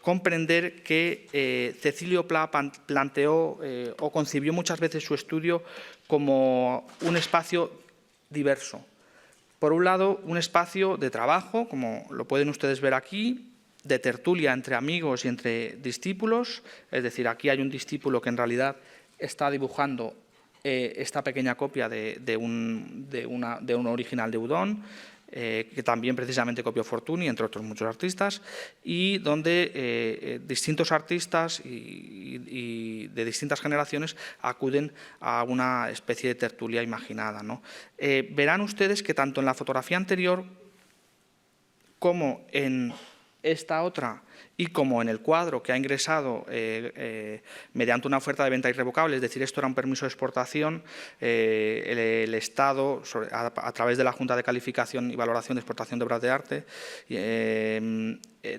comprender que Cecilio Pla planteó o concibió muchas veces su estudio como un espacio diverso. Por un lado, un espacio de trabajo, como lo pueden ustedes ver aquí, de tertulia entre amigos y entre discípulos. Es decir, aquí hay un discípulo que en realidad está dibujando esta pequeña copia de un original de Udón, que también precisamente copió Fortuny, entre otros muchos artistas, y donde distintos artistas y de distintas generaciones acuden a una especie de tertulia imaginada, ¿no? Verán ustedes que tanto en la fotografía anterior como en esta otra y como en el cuadro que ha ingresado mediante una oferta de venta irrevocable, es decir, esto era un permiso de exportación, el Estado, a través de la Junta de Calificación y Valoración de Exportación de Obras de Arte,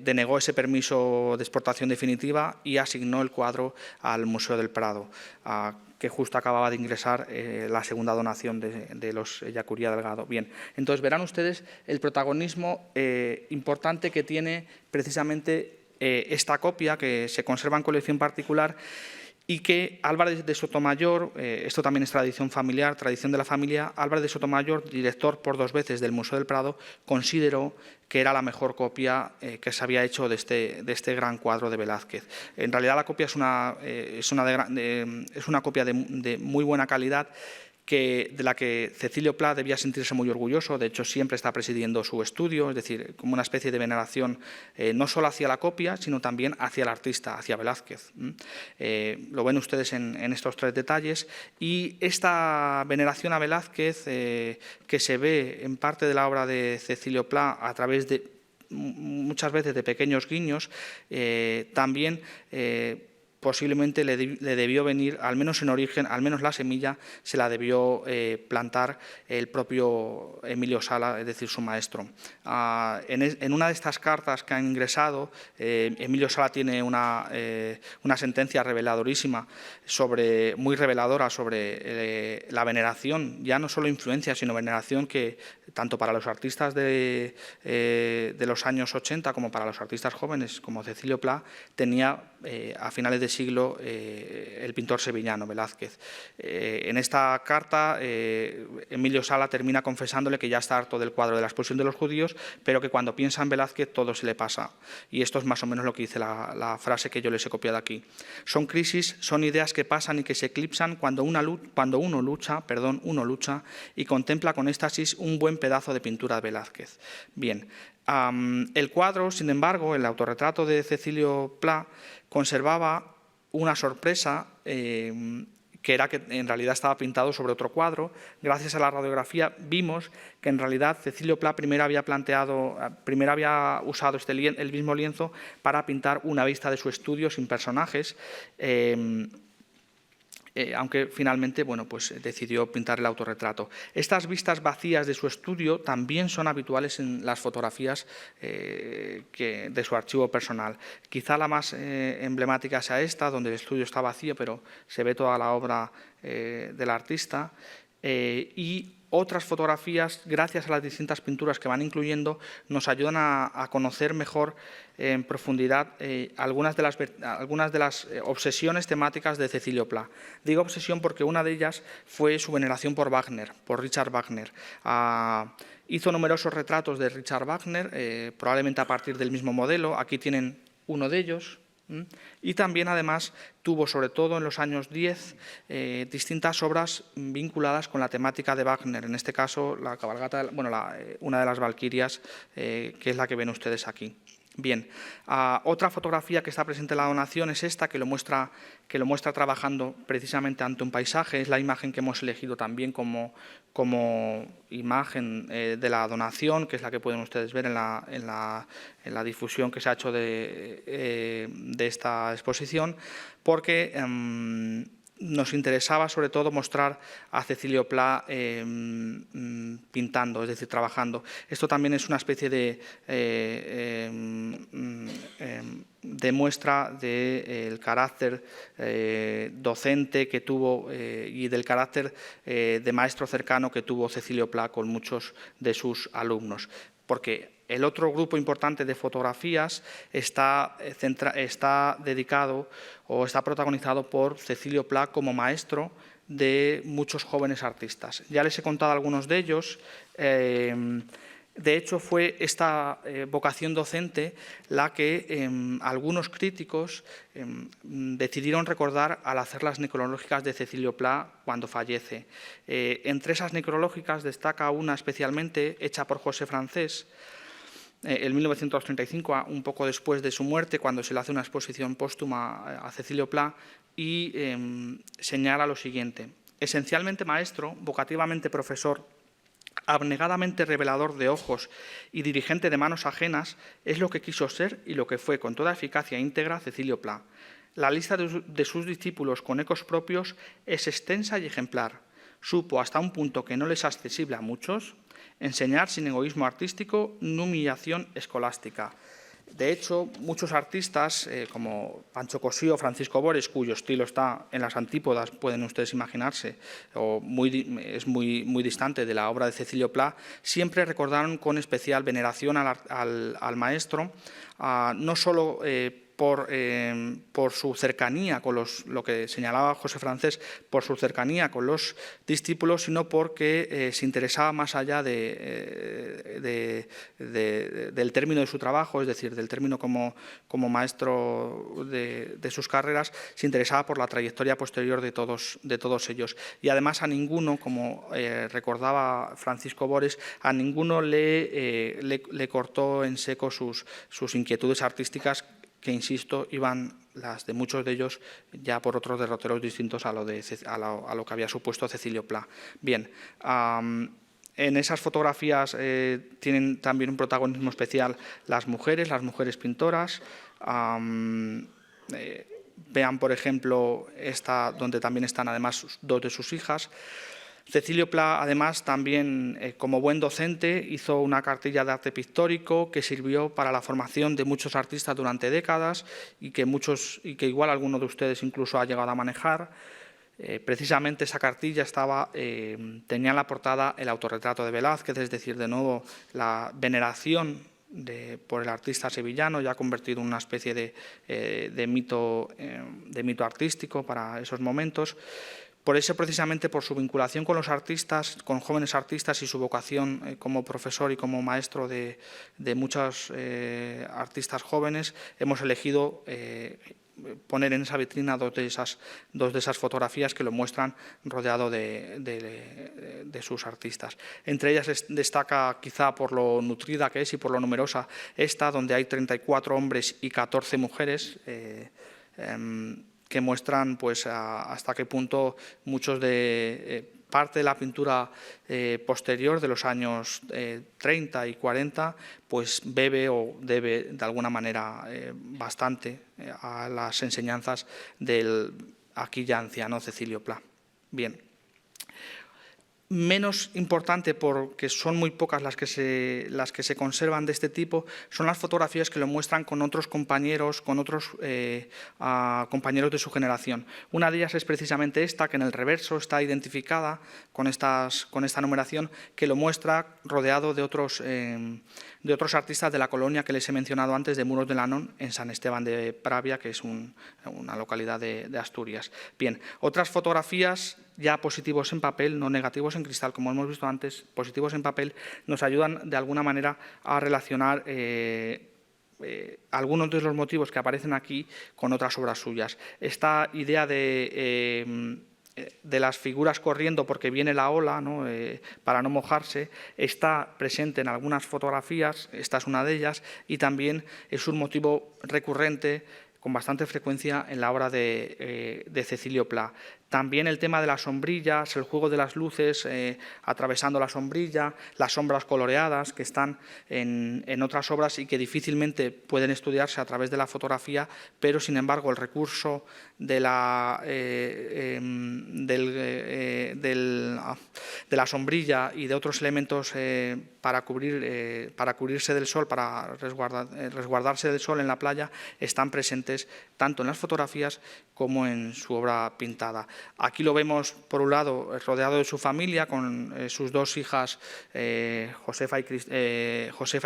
denegó ese permiso de exportación definitiva y asignó el cuadro al Museo del Prado, que justo acababa de ingresar la segunda donación de los Ellacuría Delgado. Bien, entonces verán ustedes el protagonismo importante que tiene precisamente esta copia, que se conserva en colección particular, y que Álvarez de Sotomayor, esto también es tradición familiar, tradición de la familia, Álvarez de Sotomayor, director por 2 veces del Museo del Prado, consideró que era la mejor copia que se había hecho de este gran cuadro de Velázquez. En realidad la copia es una copia de muy buena calidad, de la que Cecilio Pla debía sentirse muy orgulloso. De hecho, siempre está presidiendo su estudio, es decir, como una especie de veneración no solo hacia la copia, sino también hacia el artista, hacia Velázquez. Lo ven ustedes en estos 3 detalles. Y esta veneración a Velázquez, que se ve en parte de la obra de Cecilio Pla a través de muchas veces de pequeños guiños, también posiblemente le debió venir, al menos en origen, al menos la semilla, se la debió plantar el propio Emilio Sala, es decir, su maestro. En una de estas cartas que han ingresado, Emilio Sala tiene una sentencia reveladorísima, muy reveladora sobre la veneración, ya no solo influencia, sino veneración que tanto para los artistas de los años 80 como para los artistas jóvenes, como Cecilio Pla, tenía a finales de siglo el pintor sevillano Velázquez. En esta carta Emilio Sala termina confesándole que ya está harto del cuadro de la expulsión de los judíos, pero que cuando piensa en Velázquez todo se le pasa. Y esto es más o menos lo que dice la frase que yo les he copiado aquí. Son crisis, son ideas que pasan y que se eclipsan cuando uno lucha y contempla con éxtasis un buen pedazo de pintura de Velázquez. Bien, el cuadro, sin embargo, el autorretrato de Cecilio Pla, conservaba una sorpresa, que era que en realidad estaba pintado sobre otro cuadro. Gracias a la radiografía vimos que en realidad Cecilio Pla primero había usado el mismo lienzo para pintar una vista de su estudio sin personajes, aunque finalmente pues decidió pintar el autorretrato. Estas vistas vacías de su estudio también son habituales en las fotografías de su archivo personal. Quizá la más emblemática sea esta, donde el estudio está vacío, pero se ve toda la obra del artista. Y otras fotografías, gracias a las distintas pinturas que van incluyendo, nos ayudan a conocer mejor en profundidad algunas de las obsesiones temáticas de Cecilio Pla. Digo obsesión porque una de ellas fue su veneración por Wagner, por Richard Wagner. Hizo numerosos retratos de Richard Wagner, probablemente a partir del mismo modelo. Aquí tienen uno de ellos. Y también, además, tuvo, sobre todo en los años 10, distintas obras vinculadas con la temática de Wagner. En este caso, la cabalgata, una de las Valquirias, que es la que ven ustedes aquí. Bien, otra fotografía que está presente en la donación es esta, que lo muestra trabajando precisamente ante un paisaje. Es la imagen que hemos elegido también como imagen de la donación, que es la que pueden ustedes ver en la difusión que se ha hecho de esta exposición, porque nos interesaba sobre todo mostrar a Cecilio Pla pintando, es decir, trabajando. Esto también es una especie de muestra del carácter docente que tuvo y del carácter de maestro cercano que tuvo Cecilio Pla con muchos de sus alumnos. Porque el otro grupo importante de fotografías está dedicado o está protagonizado por Cecilio Pla como maestro de muchos jóvenes artistas. Ya les he contado algunos de ellos. De hecho, fue esta vocación docente la que algunos críticos decidieron recordar al hacer las necrológicas de Cecilio Pla cuando fallece. Entre esas necrológicas destaca una especialmente hecha por José Francés, en 1935, un poco después de su muerte, cuando se le hace una exposición póstuma a Cecilio Pla, y señala lo siguiente: esencialmente maestro, vocativamente profesor, abnegadamente revelador de ojos y dirigente de manos ajenas, es lo que quiso ser y lo que fue con toda eficacia íntegra Cecilio Pla. La lista de sus discípulos con ecos propios es extensa y ejemplar. Supo, hasta un punto que no les es accesible a muchos, enseñar sin egoísmo artístico ni humillación escolástica. De hecho, muchos artistas, como Pancho Cosío o Francisco Bores, cuyo estilo está en las antípodas, pueden ustedes imaginarse, o es muy distante de la obra de Cecilio Pla, siempre recordaron con especial veneración al maestro, no solo por su cercanía con lo que señalaba José Francés, por su cercanía con los discípulos, sino porque se interesaba más allá del término de su trabajo, es decir, del término como maestro de sus carreras, se interesaba por la trayectoria posterior de todos ellos. Y además a ninguno, como recordaba Francisco Bores, a ninguno le cortó en seco sus inquietudes artísticas, que, insisto, iban las de muchos de ellos ya por otros derroteros distintos a lo que había supuesto Cecilio Pla. Bien, en esas fotografías tienen también un protagonismo especial las mujeres pintoras. Vean, por ejemplo, esta, donde también están además dos de sus hijas. Cecilio Pla, además, también como buen docente, hizo una cartilla de arte pictórico que sirvió para la formación de muchos artistas durante décadas y que igual alguno de ustedes incluso ha llegado a manejar. Precisamente esa cartilla tenía en la portada el autorretrato de Velázquez, es decir, de nuevo la veneración por el artista sevillano, ya convertido en una especie de mito artístico para esos momentos. Por eso, precisamente por su vinculación con los artistas, con jóvenes artistas, y su vocación como profesor y como maestro de muchos artistas jóvenes, hemos elegido poner en esa vitrina dos de esas fotografías que lo muestran rodeado de sus artistas. Entre ellas destaca, quizá por lo nutrida que es y por lo numerosa, esta, donde hay 34 hombres y 14 mujeres, que muestran pues hasta qué punto muchos de parte de la pintura posterior de los años 30 y 40 pues bebe o debe de alguna manera bastante a las enseñanzas del aquí ya anciano Cecilio Pla. Bien. Menos importante, porque son muy pocas las que se conservan de este tipo, son las fotografías que lo muestran con otros compañeros, compañeros de su generación. Una de ellas es precisamente esta, que en el reverso está identificada con esta numeración, que lo muestra rodeado de otros artistas de la colonia que les he mencionado antes, de Muros de Lanón, en San Esteban de Pravia, que es una localidad de Asturias. Bien, otras fotografías ya positivos en papel, no negativos en cristal, como hemos visto antes, positivos en papel, nos ayudan de alguna manera a relacionar algunos de los motivos que aparecen aquí con otras obras suyas. Esta idea de de las figuras corriendo porque viene la ola, ¿no? Para no mojarse, está presente en algunas fotografías, esta es una de ellas, y también es un motivo recurrente con bastante frecuencia en la obra de Cecilio Pla. También el tema de las sombrillas, el juego de las luces atravesando la sombrilla, las sombras coloreadas que están en otras obras y que difícilmente pueden estudiarse a través de la fotografía, pero sin embargo el recurso de la sombrilla y de otros elementos para cubrirse del sol, para resguardarse del sol en la playa, están presentes tanto en las fotografías como en su obra pintada. Aquí lo vemos, por un lado, rodeado de su familia, con sus dos hijas, Josefa y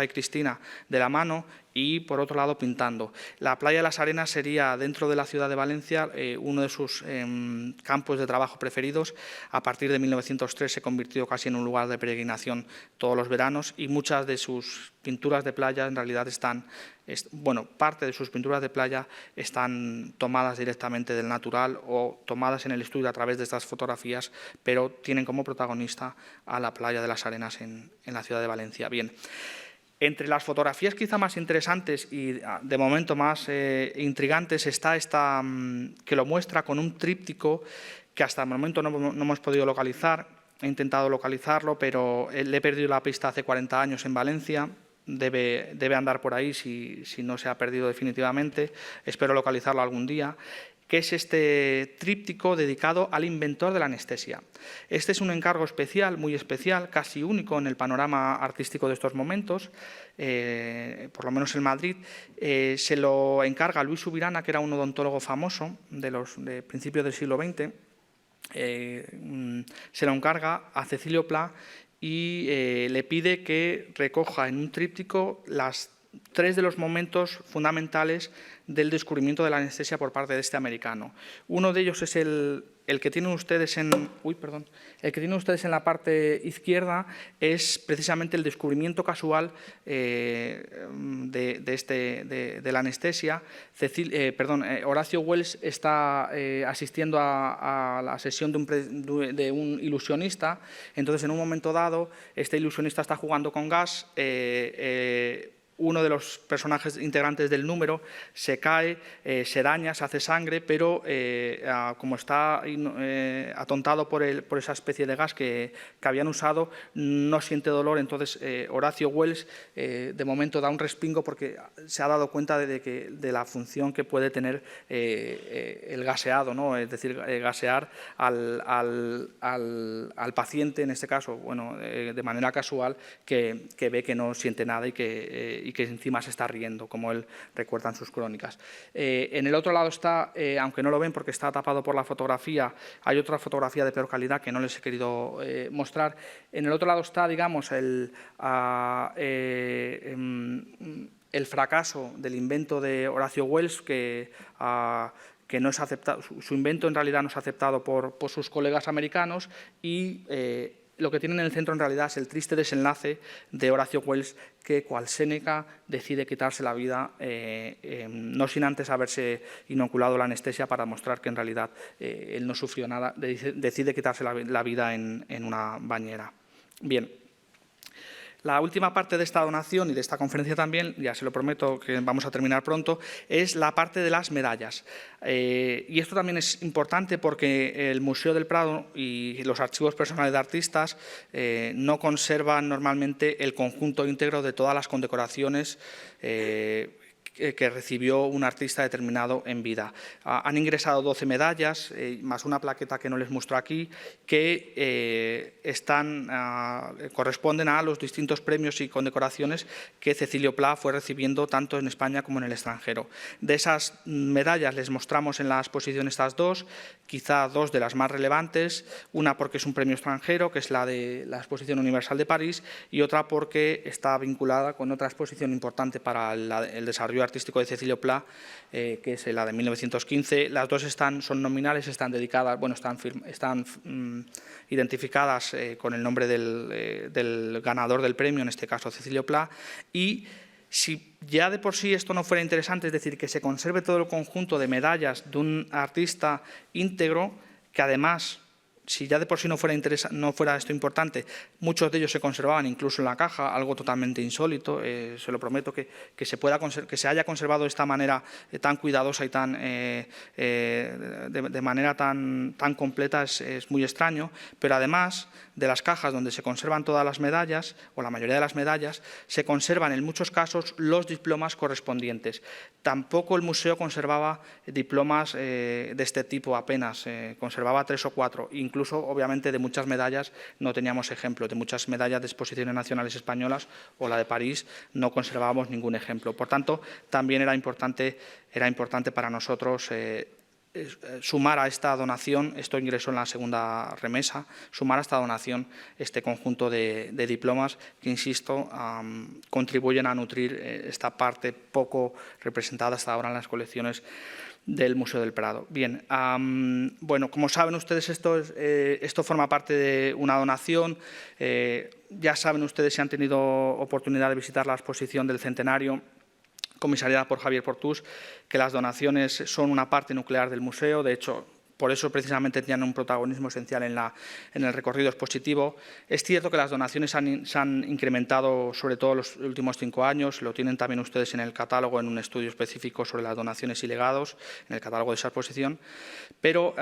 Cristina, de la mano, y, por otro lado, pintando. La playa de las Arenas sería, dentro de la ciudad de Valencia, uno de sus campos de trabajo preferidos. A partir de 1903 se convirtió casi en un lugar de peregrinación todos los veranos, y muchas de sus pinturas de playa en realidad parte de sus pinturas de playa están tomadas directamente del natural o tomadas en el estudio a través de estas fotografías, pero tienen como protagonista a la playa de las Arenas en la ciudad de Valencia. Bien. Entre las fotografías quizá más interesantes y de momento más intrigantes está esta que lo muestra con un tríptico que hasta el momento no hemos podido localizar. He intentado localizarlo, pero le he perdido la pista hace 40 años en Valencia. Debe andar por ahí si no se ha perdido definitivamente. Espero localizarlo algún día, que es este tríptico dedicado al inventor de la anestesia. Este es un encargo especial, muy especial, casi único en el panorama artístico de estos momentos, por lo menos en Madrid. Se lo encarga Luis Subirana, que era un odontólogo famoso de principios del siglo XX. Se lo encarga a Cecilio Pla y le pide que recoja en un tríptico tres de los momentos fundamentales del descubrimiento de la anestesia por parte de este americano. Uno de ellos es el que tienen ustedes en la parte izquierda, es precisamente el descubrimiento casual de la anestesia. Horacio Wells está asistiendo a la sesión de un ilusionista. Entonces, en un momento dado, este ilusionista está jugando con gas. Uno de los personajes integrantes del número se cae, se daña, se hace sangre, pero como está atontado por esa especie de gas que habían usado, no siente dolor. Entonces Horacio Wells de momento da un respingo porque se ha dado cuenta de la función que puede tener el gaseado, ¿no? Es decir, gasear al paciente, en este caso, bueno, de manera casual, que ve que no siente nada y que encima se está riendo, como él recuerda en sus crónicas. En el otro lado está, aunque no lo ven porque está tapado por la fotografía, hay otra fotografía de peor calidad que no les he querido mostrar. En el otro lado está, digamos, el fracaso del invento de Horacio Wells, que no es aceptado. Su invento en realidad no es aceptado por sus colegas americanos, y lo que tiene en el centro en realidad es el triste desenlace de Horacio Wells, que, cual Séneca, decide quitarse la vida, no sin antes haberse inoculado la anestesia para mostrar que en realidad él no sufrió nada. Decide quitarse la vida en una bañera. Bien. La última parte de esta donación y de esta conferencia también, ya se lo prometo que vamos a terminar pronto, es la parte de las medallas. Y esto también es importante porque el Museo del Prado y los archivos personales de artistas no conservan normalmente el conjunto íntegro de todas las condecoraciones que recibió un artista determinado en vida. Han ingresado 12 medallas, más una plaqueta que no les muestro aquí, que corresponden a los distintos premios y condecoraciones que Cecilio Pla fue recibiendo tanto en España como en el extranjero. De esas medallas les mostramos en la exposición estas dos, quizá dos de las más relevantes, una porque es un premio extranjero, que es la de la Exposición Universal de París, y otra porque está vinculada con otra exposición importante para el desarrollo artístico de Cecilio Pla, que es la de 1915. Las dos son nominales, están dedicadas, bueno, están identificadas con el nombre del ganador del premio, en este caso Cecilio Pla. Y si ya de por sí esto no fuera interesante, es decir, que se conserve todo el conjunto de medallas de un artista íntegro, que además si ya de por sí no fuera esto importante, muchos de ellos se conservaban incluso en la caja, algo totalmente insólito. Se lo prometo que se haya conservado de esta manera tan cuidadosa y de manera tan completa es muy extraño, pero además de las cajas donde se conservan todas las medallas, o la mayoría de las medallas, se conservan en muchos casos los diplomas correspondientes. Tampoco el museo conservaba diplomas de este tipo apenas, conservaba 3 o 4, incluso obviamente de muchas medallas no teníamos ejemplo, de muchas medallas de exposiciones nacionales españolas o la de París no conservábamos ningún ejemplo. Por tanto, también era importante para nosotros sumar a esta donación, esto ingresó en la segunda remesa, sumar a esta donación este conjunto de diplomas que, insisto, contribuyen a nutrir esta parte poco representada hasta ahora en las colecciones del Museo del Prado. Bien, bueno, como saben ustedes, esto forma parte de una donación. Ya saben ustedes, si han tenido oportunidad de visitar la exposición del centenario, comisariada por Javier Portús, que las donaciones son una parte nuclear del museo. De hecho, por eso precisamente tienen un protagonismo esencial en el recorrido expositivo. Es cierto que las donaciones se han incrementado sobre todo en los últimos 5 años, lo tienen también ustedes en el catálogo, en un estudio específico sobre las donaciones y legados, en el catálogo de esa exposición, pero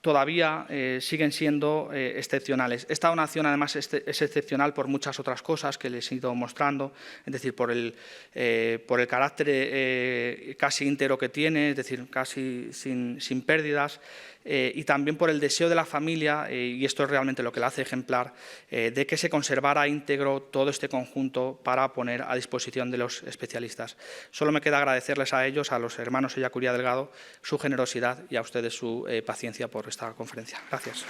todavía siguen siendo excepcionales. Esta donación, además, es excepcional por muchas otras cosas que les he ido mostrando, es decir, por el carácter casi íntegro que tiene, es decir, casi sin pérdidas, y también por el deseo de la familia, y esto es realmente lo que la hace ejemplar, de que se conservara íntegro todo este conjunto para poner a disposición de los especialistas. Solo me queda agradecerles a ellos, a los hermanos Ellacuría Delgado, su generosidad y a ustedes su paciencia por esta conferencia. Gracias.